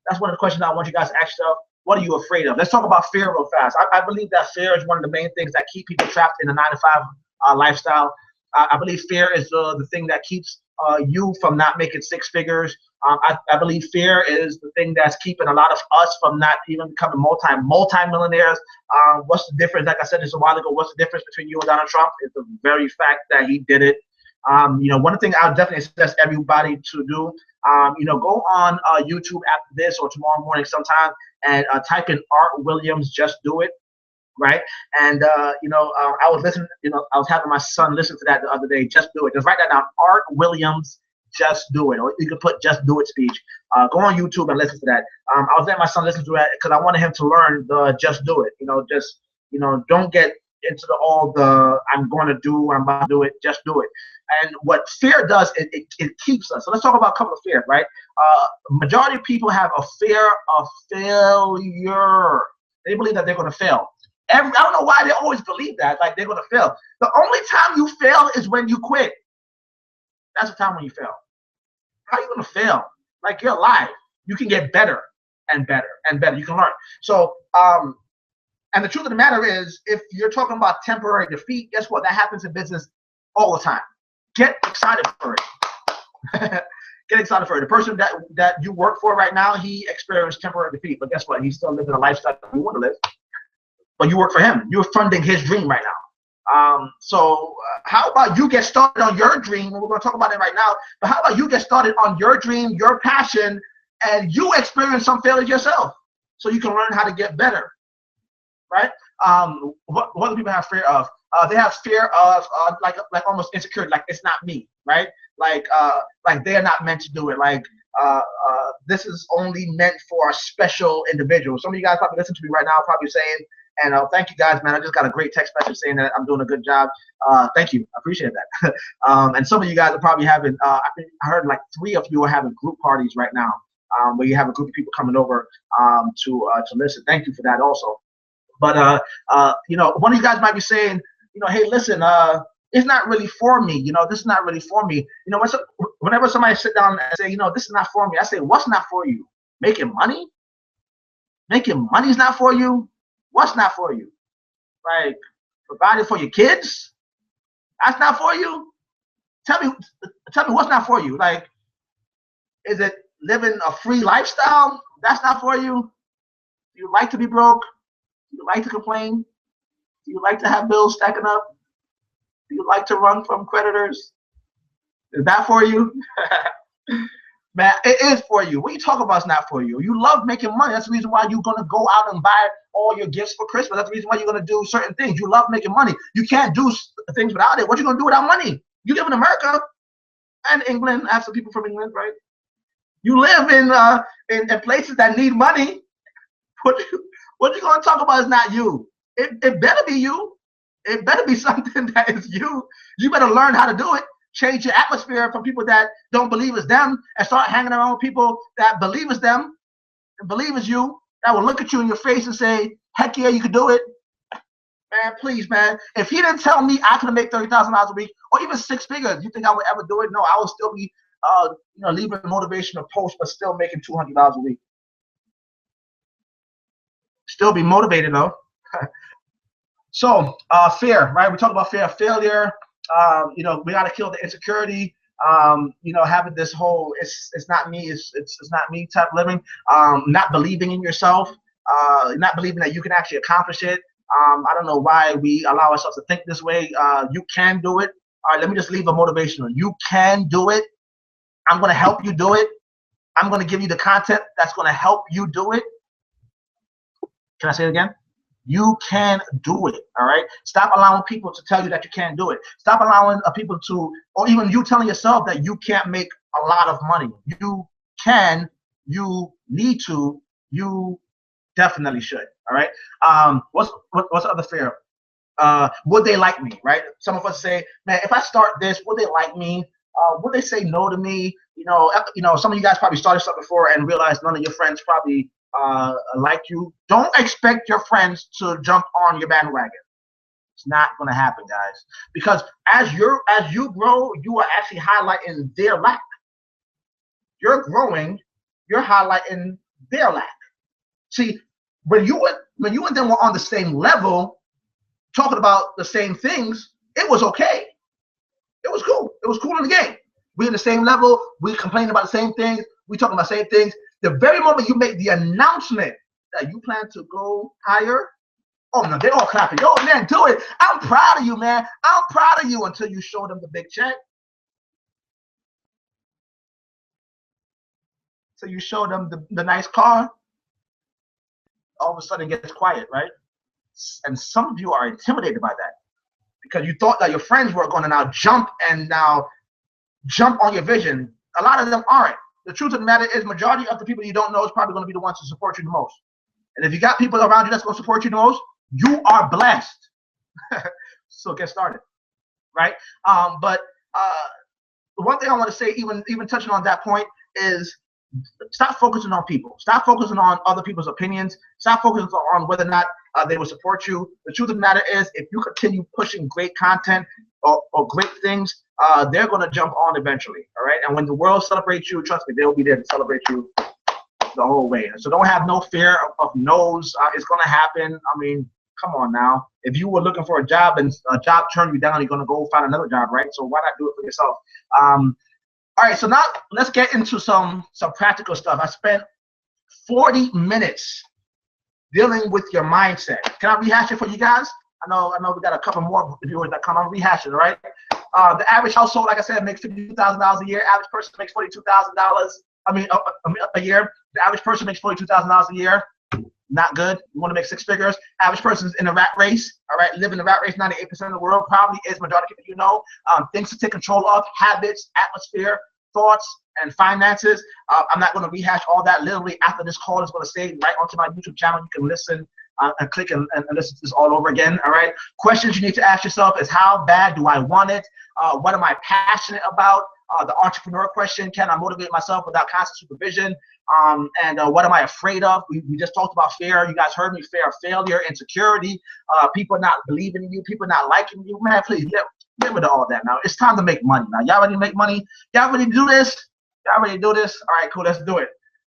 That's one of the questions I want you guys to ask yourself. What are you afraid of? Let's talk about fear real fast. I believe that fear is one of the main things that keep people trapped in a 9-to-5 lifestyle. I believe fear is the thing that keeps you from not making 6 figures. I believe fear is the thing that's keeping a lot of us from not even becoming multi-millionaires. What's the difference? Like I said this a while ago, what's the difference between you and Donald Trump? Is the very fact that he did it. One thing I would definitely suggest everybody to do, go on YouTube after this or tomorrow morning sometime and type in Art Williams, Just Do It. Right. And, I was listening, I was having my son listen to that the other day. Just do it. Just write that down. Art Williams, Just Do It. Or you can put Just Do It speech. Go on YouTube and listen to that. I was letting my son listen to that because I wanted him to learn the Just Do It. Don't get into all the I'm going to do what I'm about to do it. Just do it. And what fear does, it keeps us. So let's talk about a couple of fears, right? Majority of people have a fear of failure. They believe that they're going to fail. I don't know why they always believe that, like they're going to fail. The only time you fail is when you quit. That's the time when you fail. How are you going to fail? Like, you're alive. You can get better and better and better. You can learn. So, and the truth of the matter is, if you're talking about temporary defeat, guess what? That happens in business all the time. Get excited for it. Get excited for it. The person that you work for right now, he experienced temporary defeat, but guess what? He's still living a lifestyle you want to live. But you work for him. You're funding his dream right now. So how about you get started on your dream? We're going to talk about it right now. But how about you get started on your dream, your passion, and you experience some failures yourself so you can learn how to get better. right? What do people have fear of? They have fear of like almost insecurity, like it's not me, right? Like they're not meant to do it. Like this is only meant for special individuals. Some of you guys probably listen to me right now, probably saying, and thank you guys, man. I just got a great text message saying that I'm doing a good job. Thank you, I appreciate that. And some of you guys are probably having, I heard like 3 of you are having group parties right now, where you have a group of people coming over to listen. Thank you for that also. But you know, one of you guys might be saying, you know, hey, listen, it's not really for me. You know, this is not really for me. You know, whenever somebody sit down and say, you know, this is not for me, I say, what's not for you? Making money? Making money is not for you? What's not for you? Like providing for your kids? That's not for you? Tell me what's not for you. Like, is it living a free lifestyle? That's not for you? Do you like to be broke? Do you like to complain? Do you like to have bills stacking up? Do you like to run from creditors? Is that for you? Man, it is for you. What you talk about is not for you. You love making money. That's the reason why you're going to go out and buy all your gifts for Christmas. That's the reason why you're going to do certain things. You love making money. You can't do things without it. What you going to do without money? You live in America and England. I have some people from England, right? You live in places that need money. What you going to talk about is not you. It better be you. It better be something that is you. You better learn how to do it. Change your atmosphere from people that don't believe as them and start hanging around with people that believe as them and believe as you, that will look at you in your face and say, heck yeah, you can do it. Man, please, man. If he didn't tell me I could make $30,000 a week or even 6 figures, you think I would ever do it? No, I would still be you know, leaving a motivational post, but still making $200 a week. Still be motivated though. So fear, right? We talk about fear of failure. You know, we got to kill the insecurity. You know, having this whole it's not me, it's not me type living. Not believing in yourself. Not believing that you can actually accomplish it. I don't know why we allow ourselves to think this way. You can do it. All right, let me just leave a motivational. You can do it. I'm going to help you do it. I'm going to give you the content that's going to help you do it. Can I say it again? You can do it, all right? Stop allowing people to tell you that you can't do it. Stop allowing people to, or even you telling yourself that you can't make a lot of money. You can, you need to, you definitely should, all right? What's the other fear? Would they like me, right? Some of us say, man, if I start this, would they like me? Would they say no to me? You know, some of you guys probably started something before and realized none of your friends probably like you. Don't expect your friends to jump on your bandwagon. It's not going to happen, guys. Because as you grow, you are actually highlighting their lack. You're growing, you're highlighting their lack. See, when you and them were on the same level, talking about the same things, it was okay. It was cool. It was cool in the game. We in the same level. We complaining about the same things. We talking about the same things. The very moment you make the announcement that you plan to go higher, oh no, they all clapping. Yo, man, do it. I'm proud of you, man. I'm proud of you, until you show them the big check. So you show them the nice car. All of a sudden it gets quiet, right? And some of you are intimidated by that because you thought that your friends were going to now jump on your vision. A lot of them aren't. The truth of the matter is, majority of the people you don't know is probably going to be the ones to support you the most. And if you got people around you that's going to support you the most, you are blessed. So get started, right? But the one thing I want to say, even touching on that point, is stop focusing on people. Stop focusing on other people's opinions. Stop focusing on whether or not they will support you. The truth of the matter is, if you continue pushing great content or great things, they're going to jump on eventually, all right? And when the world celebrates you, trust me, they'll be there to celebrate you the whole way. So don't have no fear of no's. It's going to happen. I mean, come on now. If you were looking for a job and a job turned you down, you're going to go find another job, right? So why not do it for yourself? All right, so now let's get into some practical stuff. I spent 40 minutes dealing with your mindset. Can I rehash it for you guys? I know we got a couple more viewers that come on rehash it, all right? The average household, like I said, makes $52,000 a year. Average person makes $42,000. A year. The average person makes $42,000 a year. not good. You want to make 6 figures. Average person's in a rat race. All right, live in the rat race. 98% of the world probably is. Majority of people you know. Things to take control of: habits, atmosphere, thoughts, and finances. I'm not going to rehash all that. Literally after this call, it's going to stay right onto my YouTube channel. You can listen and click and listen to this all over again. All right. Questions you need to ask yourself is: how bad do I want it? What am I passionate about? The entrepreneur question: can I motivate myself without constant supervision? And what am I afraid of? We just talked about fear. You guys heard me. Fear of failure, insecurity, people not believing in you, people not liking you. Man, please get rid of all that now. It's time to make money now. Y'all ready to make money? Y'all ready to do this? Y'all ready to do this? All right, cool. Let's do it.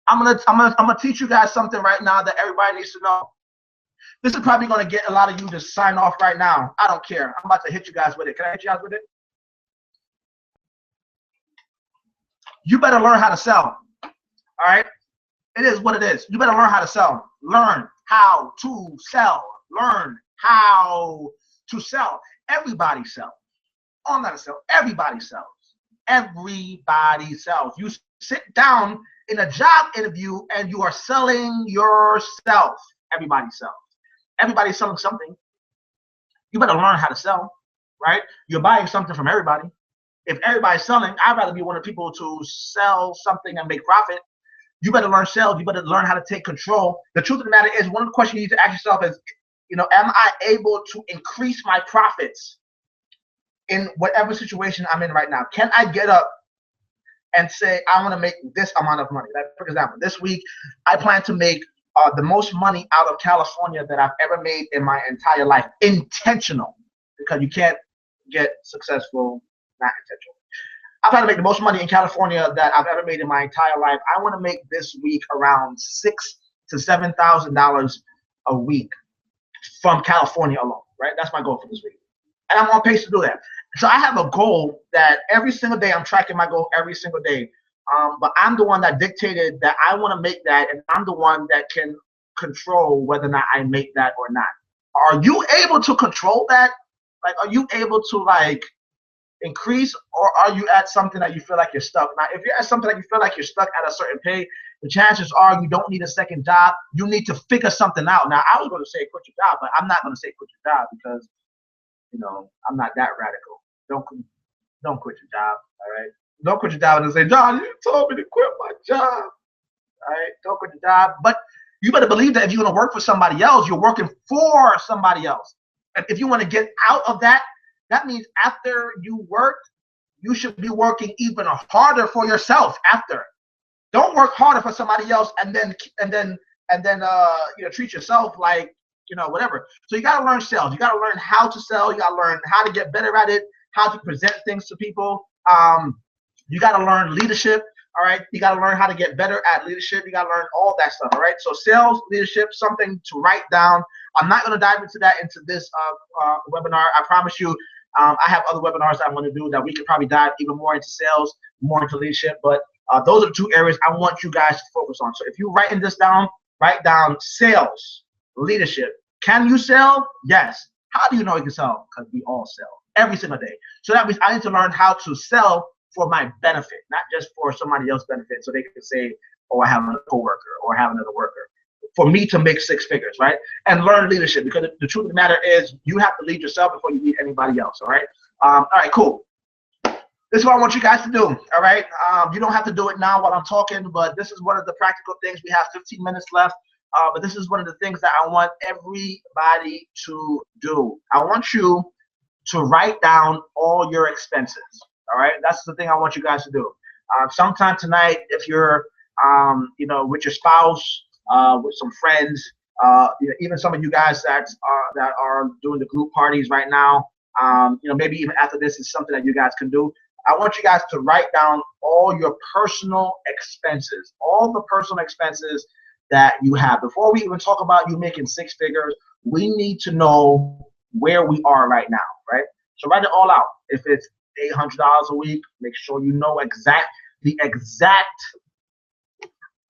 I'm gonna teach you guys something right now that everybody needs to know. This is probably gonna get a lot of you to sign off right now. I don't care. I'm about to hit you guys with it. Can I hit you guys with it? You better learn how to sell. All right, it is what it is. You better learn how to sell. Learn how to sell. Learn how to sell. Everybody sells. I'm not to sell. Everybody sells. Everybody sells. You sit down in a job interview and you are selling yourself. Everybody sells. Everybody's selling something. You better learn how to sell, right? You're buying something from everybody. If everybody's selling, I'd rather be one of the people to sell something and make profit. You better learn sales. You better learn how to take control. The truth of the matter is, one of the questions you need to ask yourself is, am I able to increase my profits in whatever situation I'm in right now? Can I get up and say, I want to make this amount of money? Like, for example, this week, I plan to make the most money out of California that I've ever made in my entire life. Intentional, because you can't get successful not intentional. I plan to make the most money in California that I've ever made in my entire life. I want to make this week around $6,000 to $7,000 a week from California alone, right? That's my goal for this week. And I'm on pace to do that. So I have a goal that every single day, I'm tracking my goal every single day. But I'm the one that dictated that I want to make that, and I'm the one that can control whether or not I make that or not. Are you able to control that? Like, are you able to, like, increase, or are you at something that you feel like you're stuck? Now, if you're at something that you feel like you're stuck at a certain pay, the chances are you don't need a second job. You need to figure something out. Now, I was going to say quit your job, but I'm not going to say quit your job because, I'm not that radical. Don't quit your job, all right? Don't quit your job and say, John, you told me to quit my job, all right? Don't quit your job. But you better believe that if you're going to work for somebody else, you're working for somebody else. And if you want to get out of that, that means after you work, you should be working even harder for yourself after. Don't work harder for somebody else and then treat yourself like, whatever. So you got to learn sales. You got to learn how to sell. You got to learn how to get better at it, how to present things to people. You got to learn leadership. All right. You got to learn how to get better at leadership. You got to learn all that stuff. All right. So sales, leadership, something to write down. I'm not going to dive into that into this webinar. I promise you. I have other webinars that I'm going to do that we could probably dive even more into sales, more into leadership. But those are the 2 areas I want you guys to focus on. So if you're writing this down, write down sales, leadership. Can you sell? Yes. How do you know you can sell? Because we all sell every single day. So that means I need to learn how to sell for my benefit, not just for somebody else's benefit. So they can say, oh, I have a coworker or I have another worker. For me to make 6 figures, right? And learn leadership, because the truth of the matter is you have to lead yourself before you lead anybody else, all right? All right, cool. This is what I want you guys to do, all right? You don't have to do it now while I'm talking, but this is one of the practical things. We have 15 minutes left, but this is one of the things that I want everybody to do. I want you to write down all your expenses, all right? That's the thing I want you guys to do. Sometime tonight, if you're, with your spouse, with some friends, even some of you guys that are doing the group parties right now, maybe even after this is something that you guys can do. I want you guys to write down all your personal expenses, all the personal expenses that you have. Before we even talk about you making 6 figures, we need to know where we are right now, right? So write it all out. If it's $800 a week, make sure you know the exact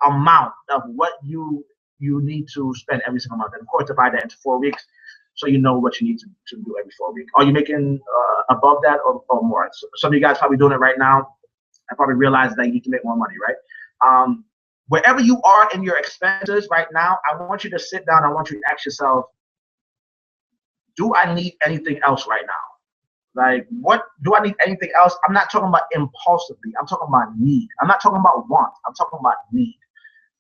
amount of what you need to spend every single month. And of course, divide that into 4 weeks so you know what you need to do every 4 weeks. Are you making above that or more? So some of you guys probably doing it right now. I probably realize that you need to make more money, right? wherever you are in your expenses right now, I want you to sit down. I want you to ask yourself, do I need anything else right now? Like, what do I need anything else? I'm not talking about impulsively. I'm talking about need. I'm not talking about want. I'm talking about need.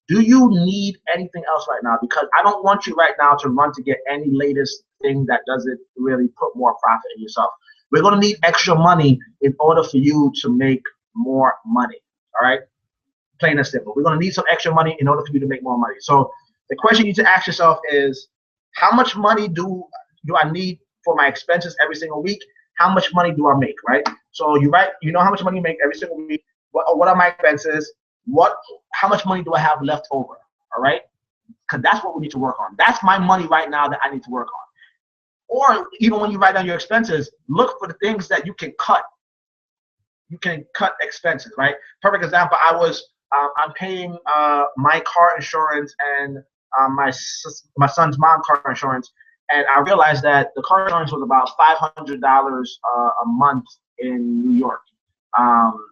Do you need anything else right now? Because I don't want you right now to run to get any latest thing that doesn't really put more profit in yourself. We're going to need extra money in order for you to make more money. All right? Plain and simple. We're going to need some extra money in order for you to make more money. So the question you need to ask yourself is, how much money do I need for my expenses every single week? How much money do I make, right? So you know how much money you make every single week. What are my expenses? How much money do I have left over? All right, because that's what we need to work on. That's my money right now that I need to work on. Or even when you write down your expenses, look for the things that you can cut. You can cut expenses, right? Perfect example. I'm paying my car insurance and my son's mom car insurance. And I realized that the car insurance was about $500 a month in New York.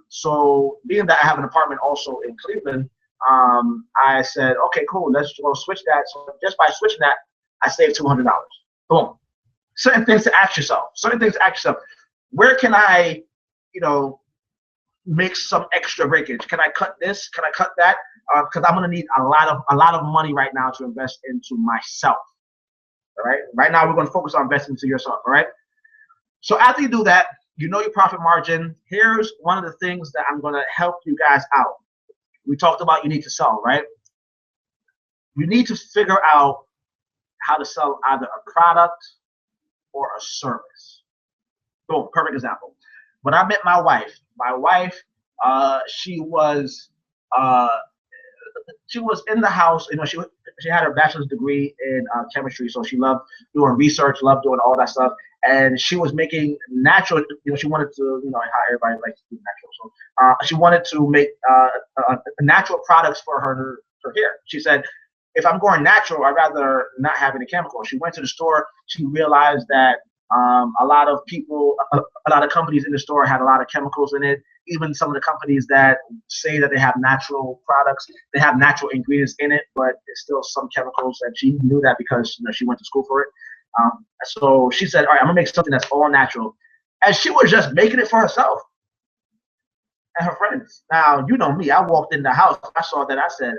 So being that I have an apartment also in Cleveland, I said, okay, cool, let's go switch that. So just by switching that, I saved $200. Boom. Certain things to ask yourself. Where can I, make some extra breakage? Can I cut this? Can I cut that? Because I'm gonna need a lot of money right now to invest into myself. All right. Right now, we're going to focus on investing into yourself. All right. So after you do that, you know your profit margin. Here's one of the things that I'm going to help you guys out. We talked about you need to sell, right? You need to figure out how to sell either a product or a service. Boom, perfect example. When I met my wife, she was in the house. She had her bachelor's degree in chemistry, so she loved doing research, loved doing all that stuff. And she was making natural. She wanted to, how everybody likes to do natural. So she wanted to make natural products for her hair. She said, if I'm going natural, I'd rather not have any chemicals. She went to the store. She realized that a lot of companies in the store had a lot of chemicals in it. Even some of the companies that say that they have natural products, they have natural ingredients in it, but it's still some chemicals. And she knew that because she went to school for it. So she said, all right, I'm gonna make something that's all natural. And she was just making it for herself and her friends. Now, you know me, I walked in the house, I saw that, I said,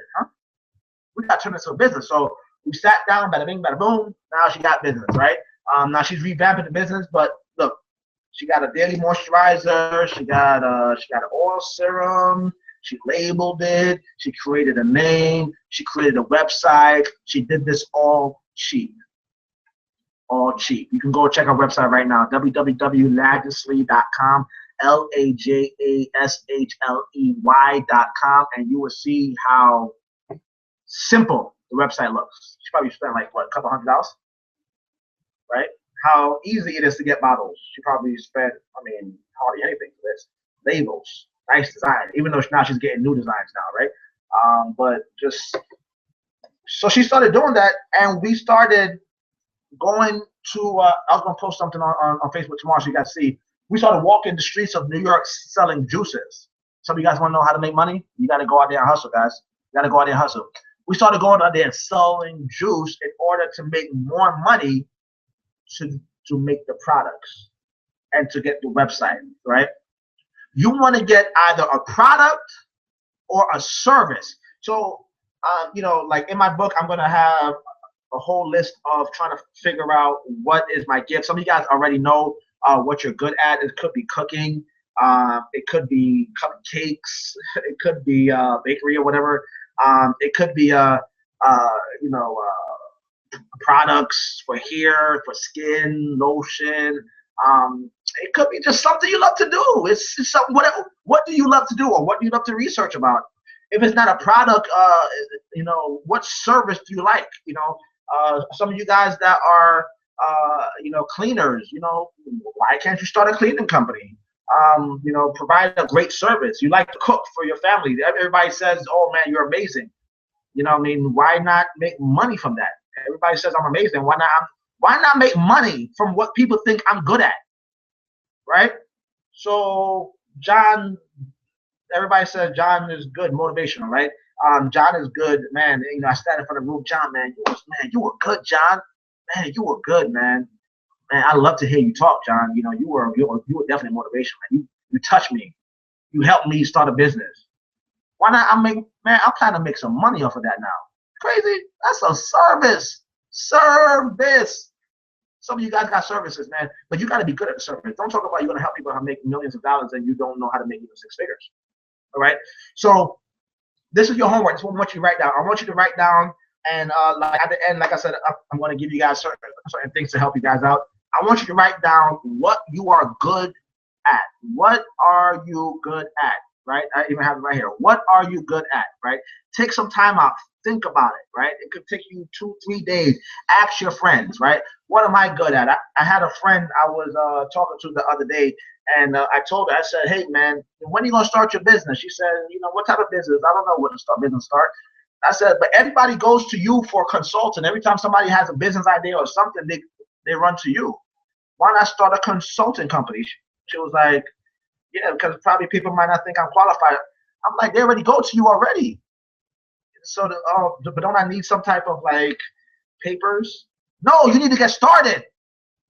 we got to turn this into a business. So we sat down, bada bing, bada boom. Now she got business, right? Now she's revamping the business, but look, she got a daily moisturizer. She got an oil serum. She labeled it. She created a name. She created a website. She did this all cheap. All cheap. You can go check our website right now, www.lajashley.com, LAJASHLEY.com, and you will see how simple the website looks. She probably spent like, what, a couple $100, right? How easy it is to get bottles. She probably spent, hardly anything for this. Labels, nice design, even though now she's getting new designs now, right? But just, so she started doing that, and we started going to, I was going to post something on Facebook tomorrow so you guys see. We started walking the streets of New York selling juices. Some of you guys want to know how to make money? You got to go out there and hustle, guys. You got to go out there and hustle. We started going out there and selling juice in order to make more money to make the products and to get the website, right? You want to get either a product or a service. So, like in my book, I'm going to have a whole list of trying to figure out what is my gift. Some of you guys already know what you're good at. It could be cooking. It could be cupcakes. It could be bakery or whatever. It could be products for hair, for skin, lotion. It could be just something you love to do. It's something, whatever. What do you love to do, or what do you love to research about? If it's not a product, what service do you like? Some of you guys that are, cleaners, why can't you start a cleaning company? Provide a great service. You like to cook for your family. Everybody says, oh man, you're amazing. Why not make money from that? Everybody says I'm amazing. Why not make money from what people think I'm good at? Right? So Jon, everybody says Jon is good, motivational, right? John is good, man. You know, I stand in front of the room, John, man, you were good, John. Man, you were good, man. Man, I love to hear you talk, John. You know, you were definitely motivation, man. You touched me. You helped me start a business. Why not? I'm trying to make some money off of that now. Crazy? That's a service. Service. Some of you guys got services, man, but you got to be good at the service. Don't talk about you're going to help people how to make millions of dollars and you don't know how to make even six figures. All right. So this is your homework. This is what I want you to write down. I want you to write down, and like at the end, like I said, I'm going to give you guys certain things to help you guys out. I want you to write down what you are good at. What are you good at? Right? I even have it right here. What are you good at? Right? Take some time out. Think about it. Right? It could take you 2-3 days. Ask your friends. Right? What am I good at? I had a friend I was talking to the other day, and I told her, I said, hey, man, when are you going to start your business? She said, you know, what type of business? I don't know what business start. I said, but everybody goes to you for consulting. Every time somebody has a business idea or something, they run to you. Why not start a consulting company? She was like, yeah, because probably people might not think I'm qualified. I'm like, they already go to you already. So, but don't I need some type of like papers? No, you need to get started.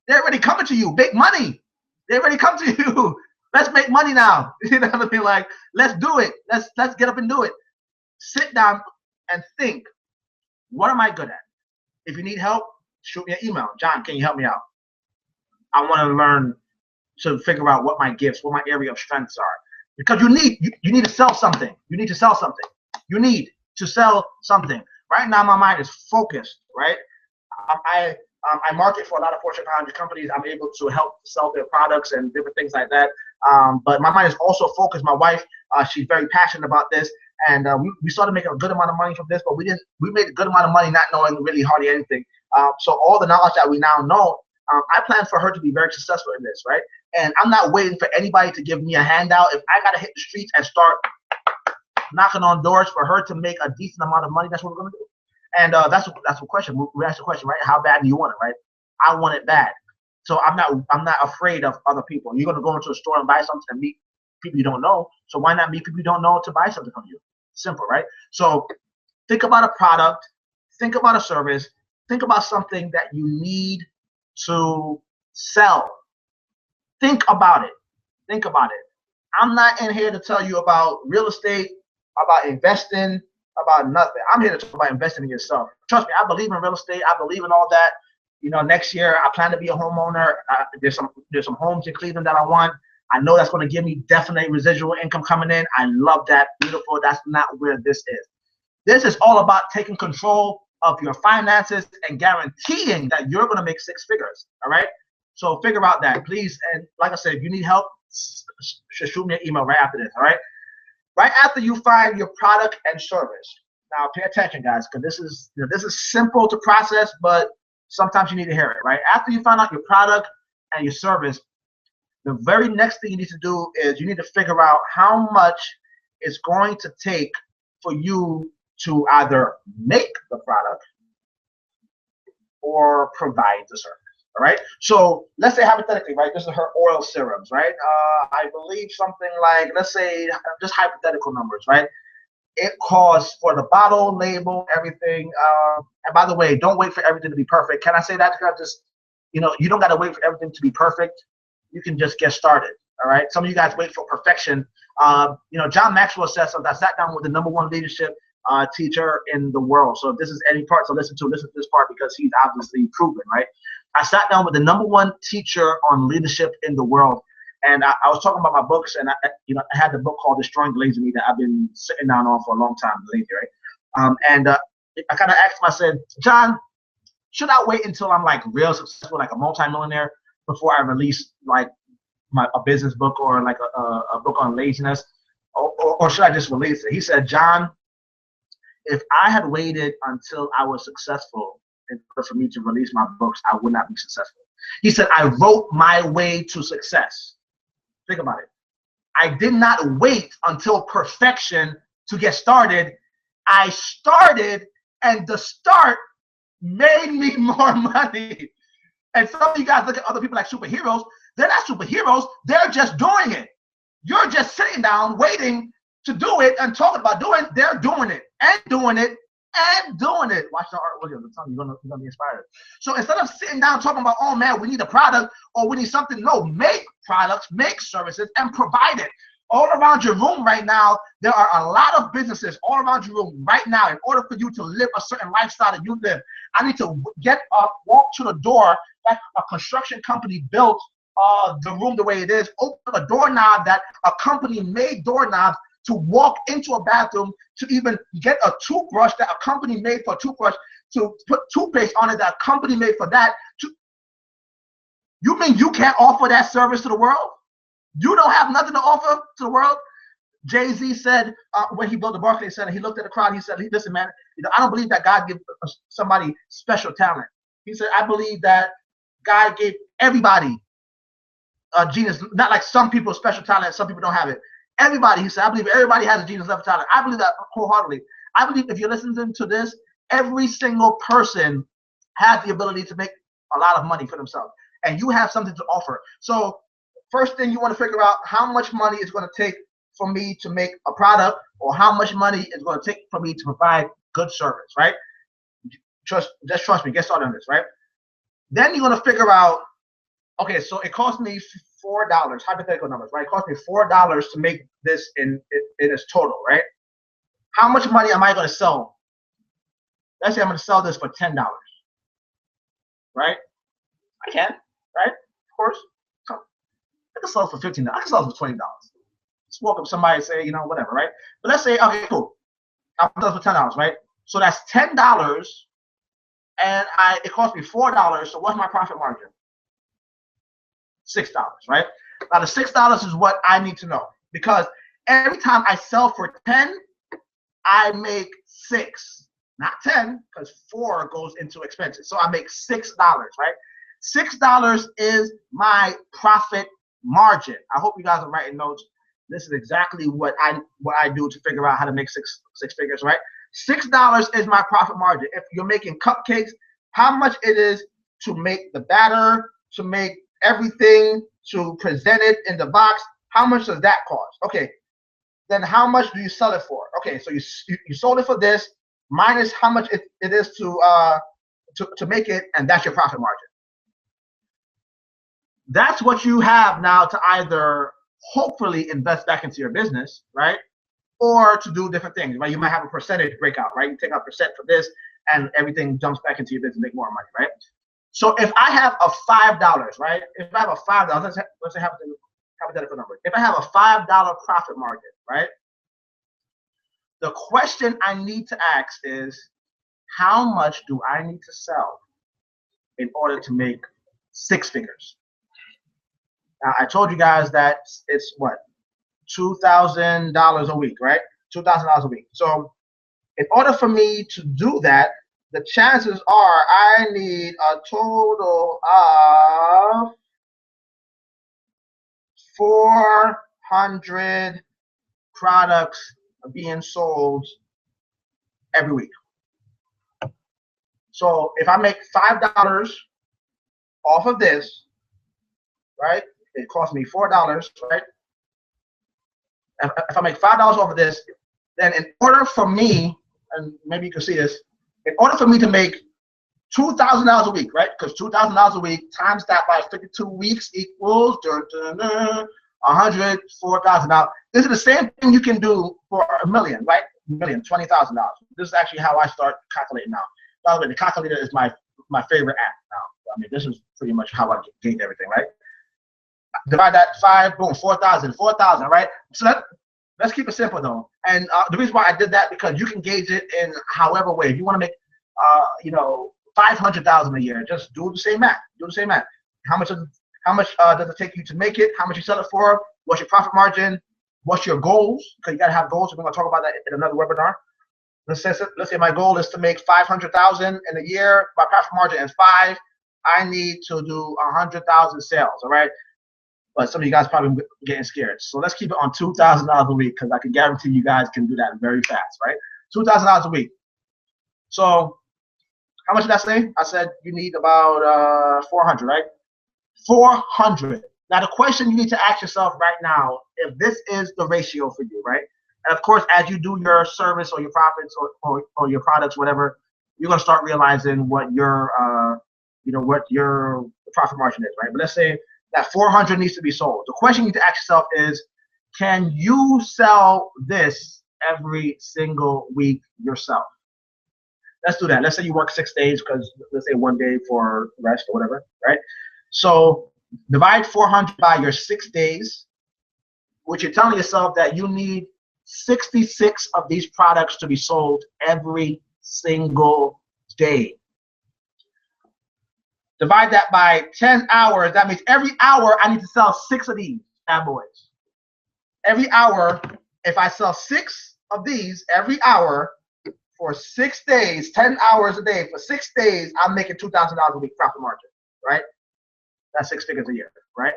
They're already coming to you. Big money. They already come to you. Let's make money now. You know what I mean? Like, let's do it. Let's get up and do it. Sit down and think. What am I good at? If you need help, shoot me an email. John, can you help me out? I want to learn to figure out what my gifts, what my area of strengths are. Because you need to sell something. You need to sell something. You need to sell something. Right now, my mind is focused. Right? I market for a lot of Fortune 500 companies. I'm able to help sell their products and different things like that. But my mind is also focused. My wife, she's very passionate about this, and we started making a good amount of money from this. But we made a good amount of money not knowing really hardly anything. So all the knowledge that we now know, I plan for her to be very successful in this, right? And I'm not waiting for anybody to give me a handout. If I gotta hit the streets and start knocking on doors for her to make a decent amount of money, that's what we're gonna do. And that's the question. We asked the question, right? How bad do you want it, right? I want it bad. So I'm not afraid of other people. You're gonna go into a store and buy something and meet people you don't know. So why not meet people you don't know to buy something from you? Simple, right? So think about a product, think about a service, think about something that you need to sell. Think about it. Think about it. I'm not in here to tell you about real estate, about investing, about nothing. I'm here to talk about investing in yourself. Trust me, I believe in real estate. I believe in all that. You know, next year I plan to be a homeowner. There's some homes in Cleveland that I want. I know that's going to give me definite residual income coming in. I love that. Beautiful. That's not where this is. This is all about taking control of your finances and guaranteeing that you're going to make six figures. All right. So figure out that, please. And like I said, if you need help, shoot me an email right after this. All right. Right after you find your product and service. Now pay attention, guys, because this is simple to process, but sometimes you need to hear it, right? After you find out your product and your service, the very next thing you need to do is you need to figure out how much it's going to take for you to either make the product or provide the service. All right. So let's say hypothetically, right? This is her oil serums, right? I believe something like, let's say, just hypothetical numbers, right? It costs for the bottle, label, everything. And by the way, don't wait for everything to be perfect. Can I say that? Just, you don't got to wait for everything to be perfect. You can just get started. All right. Some of you guys wait for perfection. John Maxwell said something. I sat down with the #1 leadership teacher in the world. So if this is any part to listen to this part because he's obviously proven, right? I sat down with the #1 teacher on leadership in the world, and I was talking about my books, and I had the book called Destroying the Lazy Me that I've been sitting down on for a long time, lazy, right? I kind of asked him, I said, John, should I wait until I'm like real successful, like a multimillionaire, before I release like a business book or like a book on laziness, or should I just release it? He said, John, if I had waited until I was successful in order for me to release my books, I would not be successful. He said, I wrote my way to success. Think about it. I did not wait until perfection to get started. I started, and the start made me more money. And some of you guys look at other people like superheroes. They're not superheroes. They're just doing it. You're just sitting down waiting to do it and talking about doing, they're doing it and doing it and doing it. Watch the art. You're gonna be inspired. So instead of sitting down talking about, oh man, we need a product or we need something, no, make products, make services, and provide it. All around your room right now, there are a lot of businesses all around your room right now. In order for you to live a certain lifestyle that you live, I need to get up, walk to the door like a construction company built the room the way it is, open a doorknob that a company made doorknobs, to walk into a bathroom, to even get a toothbrush that a company made for a toothbrush, to put toothpaste on it that a company made for that. You mean you can't offer that service to the world? You don't have nothing to offer to the world? Jay-Z said when he built the Barclays Center, he looked at the crowd, he said, listen, man, I don't believe that God gives somebody special talent. He said, I believe that God gave everybody a genius, not like some people special talent, some people don't have it. Everybody, he said, I believe everybody has a genius level talent. I believe that wholeheartedly. I believe if you're listening to this, every single person has the ability to make a lot of money for themselves, and you have something to offer. So first thing you want to figure out, how much money is going to take for me to make a product, or how much money is going to take for me to provide good service, right? Just trust me, get started on this, right? Then you're going to figure out, okay, so it cost me $4, hypothetical numbers, right? It cost me $4 to make this in its total, right? How much money am I going to sell? Let's say I'm going to sell this for $10, right? I can, right? Of course. I can sell it for $15. I can sell it for $20. Just walk up to somebody and say, you know, whatever, right? But let's say, okay, cool. I'll sell it for $10, right? So that's $10, and it cost me $4. So what's my profit margin? $6, right? Now the $6 is what I need to know, because every time I sell for 10, I make 6, not 10, because 4 goes into expenses. So I make $6, right? $6 is my profit margin. I hope you guys are writing notes. This is exactly what I do to figure out how to make six figures, right? $6 is my profit margin. If you're making cupcakes, how much it is to make the batter, to make everything, to present it in the box, how much does that cost? Okay, then how much do you sell it for? Okay, so you sold it for this, minus how much it is to make it, and that's your profit margin. That's what you have now to either hopefully invest back into your business, right? Or to do different things, right? You might have a percentage breakout, right? You take a percent for this and everything jumps back into your business to make more money, right? So if I have a $5, right? If I have a $5, let's say hypothetical number. If I have a $5 profit margin, right? The question I need to ask is, how much do I need to sell in order to make 6 figures? Now, I told you guys that it's what? $2,000 a week, right? $2,000 a week. So in order for me to do that, the chances are I need a total of 400 products being sold every week. So if I make $5 off of this, right? It costs me $4, right? If I make $5 off of this, then in order for me, and maybe you can see this, in order for me to make $2,000 a week, right? Because $2,000 a week times that by 52 weeks equals 100, $4,000. Now, this is the same thing you can do for $1 million, right? $20,000. This is actually how I start calculating now. By the way, the calculator is my favorite app now. I mean, this is pretty much how I gained everything, right? Divide that 5, boom, 4,000, right? So let's keep it simple though. And the reason why I did that, because you can gauge it in however way. If you want to make, you know, 500,000 a year, just do the same math. Do the same math. How much does it take you to make it? How much you sell it for? What's your profit margin? What's your goals? Because you gotta have goals. We're gonna talk about that in another webinar. Let's say my goal is to make 500,000 in a year. My profit margin is 5. I need to do 100,000 sales. All right. But some of you guys probably getting scared. So let's keep it on $2,000 a week, because I can guarantee you guys can do that very fast, right? $2,000 a week. So how much did I say? I said you need about 400, right? 400. Now the question you need to ask yourself right now, if this is the ratio for you, right? And of course, as you do your service or your profits or your products, whatever, you're gonna start realizing what your what your profit margin is, right? But let's say that 400 needs to be sold. The question you need to ask yourself is, can you sell this every single week yourself? Let's do that. Let's say you work 6 days, because let's say 1 day for rest or whatever, right? So divide 400 by your 6 days, which you're telling yourself that you need 66 of these products to be sold every single day. Divide that by 10 hours. That means every hour I need to sell 6 of these bad boys. Every hour, if I sell 6 of these every hour for 6 days, 10 hours a day, for 6 days, I'm making $2,000 a week profit margin, right? That's 6 figures a year, right?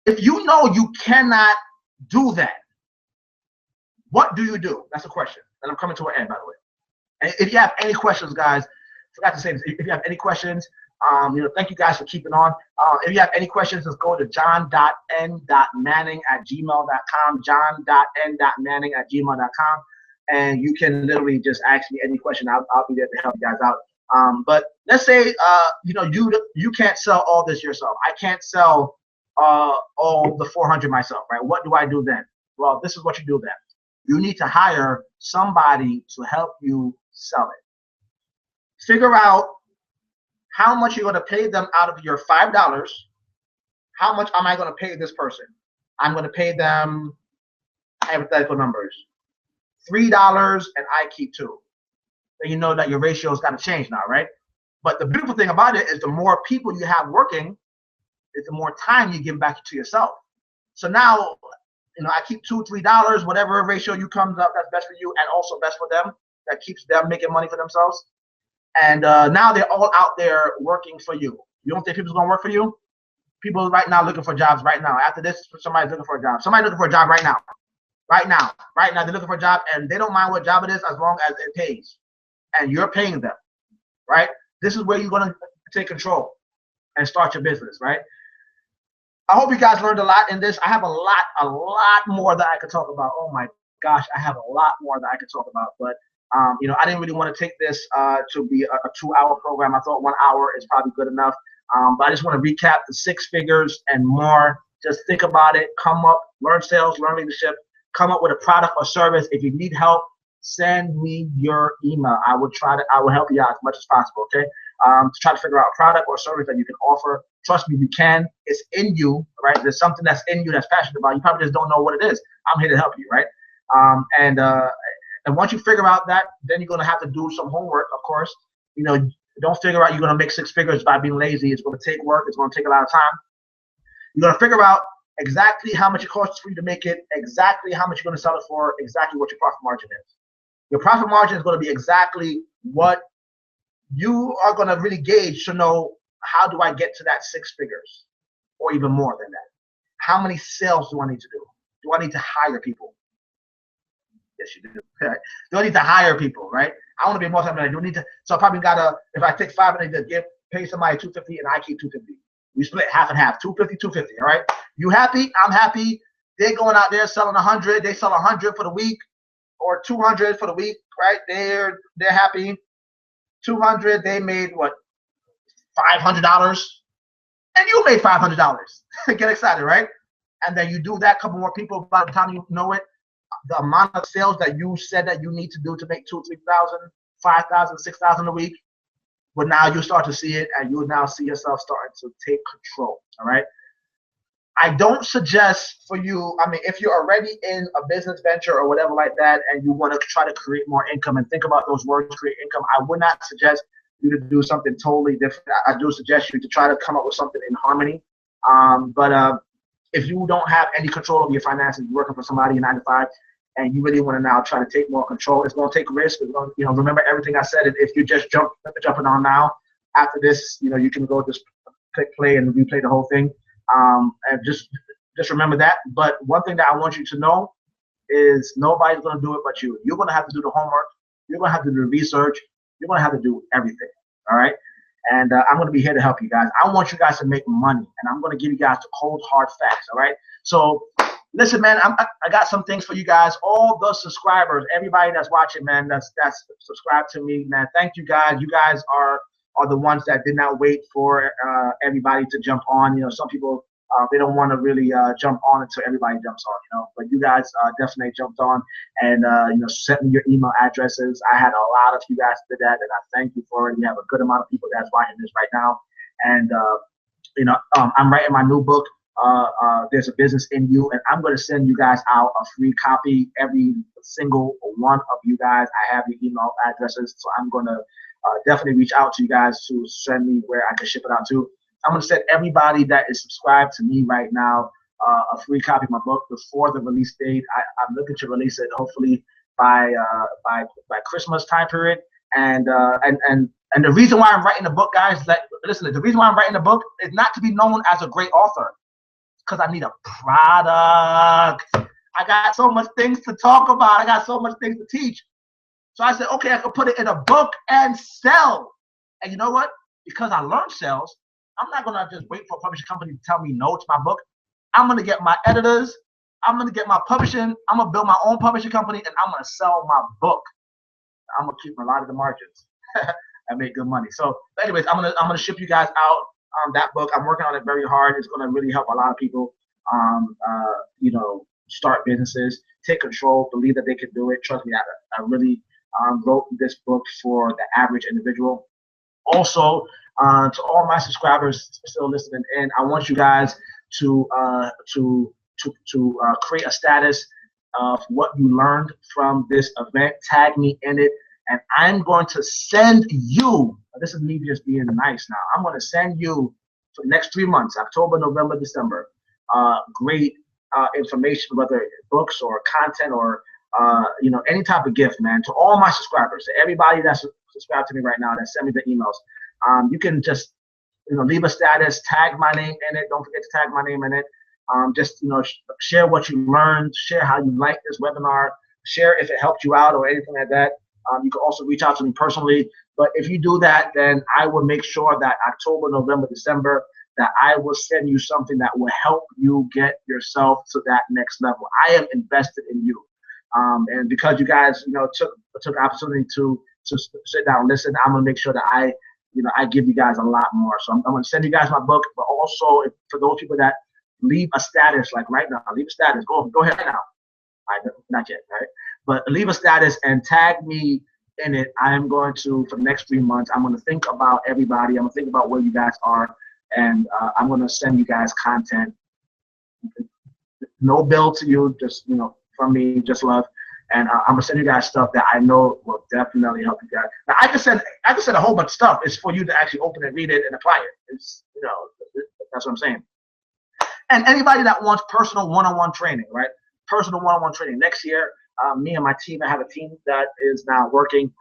If you know you cannot do that, what do you do? That's a question. And I'm coming to an end, by the way. And if you have any questions, guys, forgot to say this. If you have any questions, thank you guys for keeping on. If you have any questions, just go to john.n.manning@gmail.com, john.n.manning@gmail.com, and you can literally just ask me any question. I'll be there to help you guys out. But let's say you can't sell all this yourself. I can't sell all the 400 myself, right? What do I do then? Well, this is what you do then. You need to hire somebody to help you sell it. Figure out how much you're going to pay them out of your $5. How much am I going to pay this person? I'm going to pay them, hypothetical numbers, $3, and I keep $2. Then you know that your ratio's got to change now, right? But the beautiful thing about it is the more people you have working, is the more time you give back to yourself. So now, I keep $2, $3, whatever ratio you comes up that's best for you and also best for them, that keeps them making money for themselves. And now they're all out there working for you. You don't think people's gonna work for you? People right now looking for jobs right now. After this, somebody's looking for a job. Somebody's looking for a job right now. Right now. They're looking for a job, and they don't mind what job it is as long as it pays. And you're paying them, right? This is where you're gonna take control and start your business, right? I hope you guys learned a lot in this. I have a lot more that I could talk about. Oh my gosh, I have a lot more that I could talk about. But I didn't really want to take this to be a 2-hour program. I thought 1 hour is probably good enough. But I just want to recap the 6 figures and more. Just think about it. Come up, learn sales, learn leadership. Come up with a product or service. If you need help, send me your email. I will help you out as much as possible. Okay. To try to figure out a product or service that you can offer. Trust me, you can. It's in you, right? There's something that's in you that's passionate about. You probably just don't know what it is. I'm here to help you, right? And once you figure out that, then you're gonna have to do some homework, of course. Don't figure out you're gonna make 6 figures by being lazy. It's gonna take work. It's gonna take a lot of time. You're gonna figure out exactly how much it costs for you to make it, exactly how much you're gonna sell it for, exactly what your profit margin is. Your profit margin is gonna be exactly what you are gonna really gauge to know, how do I get to that 6 figures or even more than that? How many sales do I need to do? Do I need to hire people? Yes, you do. Do I need to hire people, right? I want to be more time. I do need to. So I probably gotta. If I take 5 and I need to pay somebody $250 and I keep $250. We split half and half. $250, $250. All right. You happy? I'm happy. They're going out there selling 100. They sell 100 for the week, or 200 for the week, right? They're happy. 200. They made what? $500, and you made $500. Get excited, right? And then you do that. Couple more people. By the time you know it, the amount of sales that you said that you need to do to make 2,000, 3,000, 5,000, 6,000 a week, but now you start to see it, and you now see yourself starting to take control. All right. I don't suggest for you. I mean, if you're already in a business venture or whatever like that, and you want to try to create more income and think about those words, create income, I would not suggest you to do something totally different. I do suggest you to try to come up with something in harmony. But if you don't have any control over your finances, you're working for somebody in 9 to 5, and you really want to now try to take more control, it's going to take risk. It's going to, remember everything I said. If you just jumping on now, after this, you can go just click play and replay the whole thing. And just remember that. But one thing that I want you to know is nobody's going to do it but you. You're going to have to do the homework. You're going to have to do the research. You're going to have to do everything. All right. And I'm going to be here to help you guys. I want you guys to make money, and I'm going to give you guys the cold hard facts. All right. So Listen, man, I got some things for you guys. All the subscribers, everybody that's watching, man, that's subscribed to me, man. Thank you guys. You guys are the ones that did not wait for everybody to jump on. You know, some people they don't want to really jump on until everybody jumps on. You know, but you guys definitely jumped on and you know, sent me your email addresses. I had a lot of you guys did that, and I thank you for it. We have a good amount of people that's watching this right now, and you know, I'm writing my new book. There's a business in you, and I'm going to send you guys out a free copy. Every single one of you guys, I have your email addresses, so I'm going to definitely reach out to you guys to send me where I can ship it out to. I'm going to send everybody that is subscribed to me right now a free copy of my book before the release date. I'm looking to release it hopefully by Christmas time period. And the reason why I'm writing the book, guys, listen, the reason why I'm writing the book is not to be known as a great author, because I need a product. I got so much things to talk about. I got so much things to teach. So I said, okay, I can put it in a book and sell. And you know what? Because I learned sales, I'm not going to just wait for a publishing company to tell me no to my book. I'm going to get my editors. I'm going to get my publishing. I'm going to build my own publishing company, and I'm going to sell my book. I'm going to keep a lot of the margins and make good money. So anyways, I'm gonna ship you guys out that book. I'm working on it very hard. It's going to really help a lot of people, you know, start businesses, take control, believe that they can do it. Trust me, I really wrote this book for the average individual. Also, to all my subscribers still listening in, I want you guys to create a status of what you learned from this event. Tag me in it, and I'm going to send you. This is me just being nice now. I'm going to send you for the next 3 months, October, November, December, great information, whether books or content or you know, any type of gift, man. To all my subscribers, to everybody that's subscribed to me right now, that send me the emails. You can just, you know, leave a status, tag my name in it. Don't forget to tag my name in it. Just, you know, share what you learned, share how you like this webinar, share if it helped you out or anything like that. You can also reach out to me personally. But if you do that, then I will make sure that October, November, December, that I will send you something that will help you get yourself to that next level. I am invested in you. And because you guys, you know, took the opportunity to sit down and listen, I'm gonna make sure that I give you guys a lot more. So I'm gonna send you guys my book, but also for those people that leave a status, like right now, leave a status. Go ahead now. Not yet, right? But leave a status and tag me in it. I am going to, for the next 3 months, I'm going to think about everybody. I'm going to think about where you guys are, and I'm going to send you guys content. No bill to you, just, you know, from me, just love. And I'm going to send you guys stuff that I know will definitely help you guys. Now, I can send a whole bunch of stuff. It's for you to actually open it, read it, and apply it. It's, you know, that's what I'm saying. And anybody that wants personal one-on-one training, right? Personal one-on-one training. Next year, me and my team, I have a team that is now working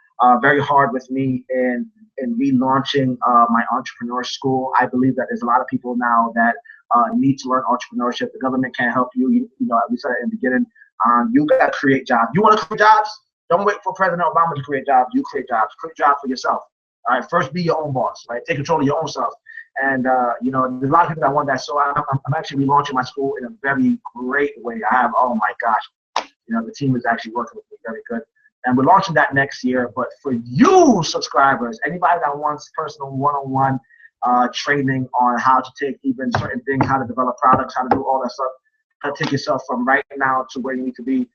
very hard with me in relaunching my entrepreneur school. I believe that there's a lot of people now that need to learn entrepreneurship. The government can't help you. You know, we said in the beginning, you got to create jobs. You want to create jobs? Don't wait for President Obama to create jobs. You create jobs. Create jobs for yourself. All right. First, be your own boss. Right. Take control of your own self. And you know, there's a lot of people that want that. So I'm actually relaunching my school in a very great way. I have, oh my gosh, you know, the team is actually working with me very good. And we're launching that next year. But for you subscribers, anybody that wants personal one-on-one training on how to take even certain things, how to develop products, how to do all that stuff, how to take yourself from right now to where you need to be,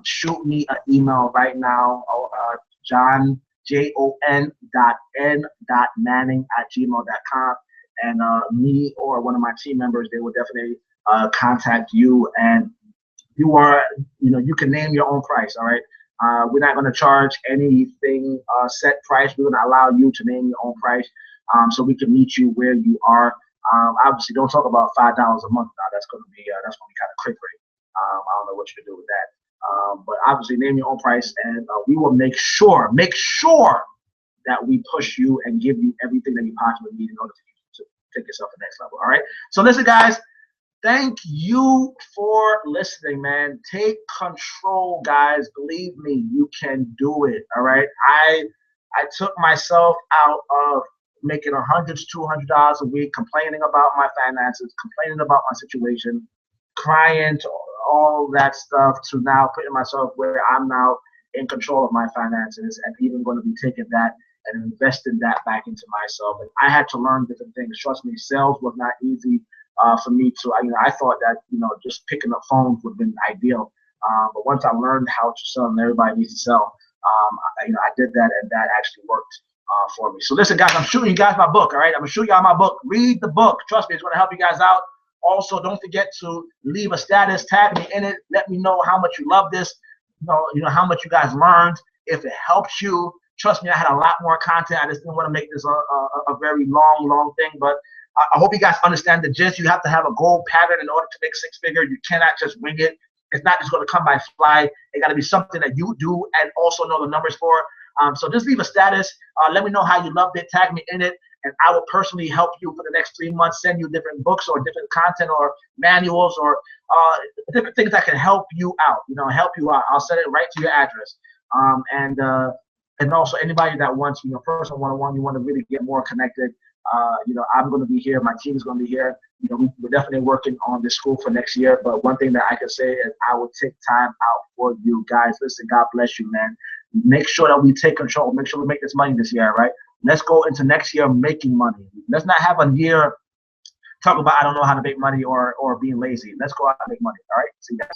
shoot me an email right now, Jon, jon.n.manning@gmail.com. And me or one of my team members, they will definitely contact you. And you are, you know, you can name your own price, all right? We're not going to charge anything set price. We're going to allow you to name your own price so we can meet you where you are. Obviously, don't talk about $5 a month now. That's going to be kind of crazy. I don't know what you can do with that. But obviously, name your own price, and we will make sure that we push you and give you everything that you possibly need in order to take yourself to the next level. All right. So listen, guys. Thank you for listening, man. Take control, guys. Believe me, you can do it. All right. I took myself out of making $100 to $200 a week, complaining about my finances, complaining about my situation, crying to all that stuff to now putting myself where I'm now in control of my finances, and even going to be taking that and investing that back into myself. And I had to learn different things. Trust me, sales was not easy for me to. I thought that just picking up phones would have been ideal, but once I learned how to sell, and everybody needs to sell, I did that, and that actually worked for me. So listen, guys, I'm shooting you guys my book. All right, I'm gonna show you all my book. Read the book. Trust me, it's gonna help you guys out. Also, don't forget to leave a status, tag me in it, let me know how much you love this. How much you guys learned. If it helps you, trust me, I had a lot more content. I just didn't want to make this a very long thing, but I hope you guys understand the gist. You have to have a goal pattern in order to make six figures. You cannot just wing it. It's not just going to come by fly. It got to be something that you do and also know the numbers for. So just leave a status. Let me know how you loved it. Tag me in it, and I will personally help you for the next 3 months, send you different books or different content or manuals or different things that can help you out. Help you out. I'll send it right to your address. And also anybody that wants, personal one-on-one, you want to really get more connected. I'm going to be here. My team is going to be here. We're definitely working on this school for next year. But one thing that I can say is I will take time out for you guys. Listen, God bless you, man. Make sure that we take control. Make sure we make this money this year, right? Let's go into next year making money. Let's not have a year talking about I don't know how to make money or being lazy. Let's go out and make money. All right. See you guys.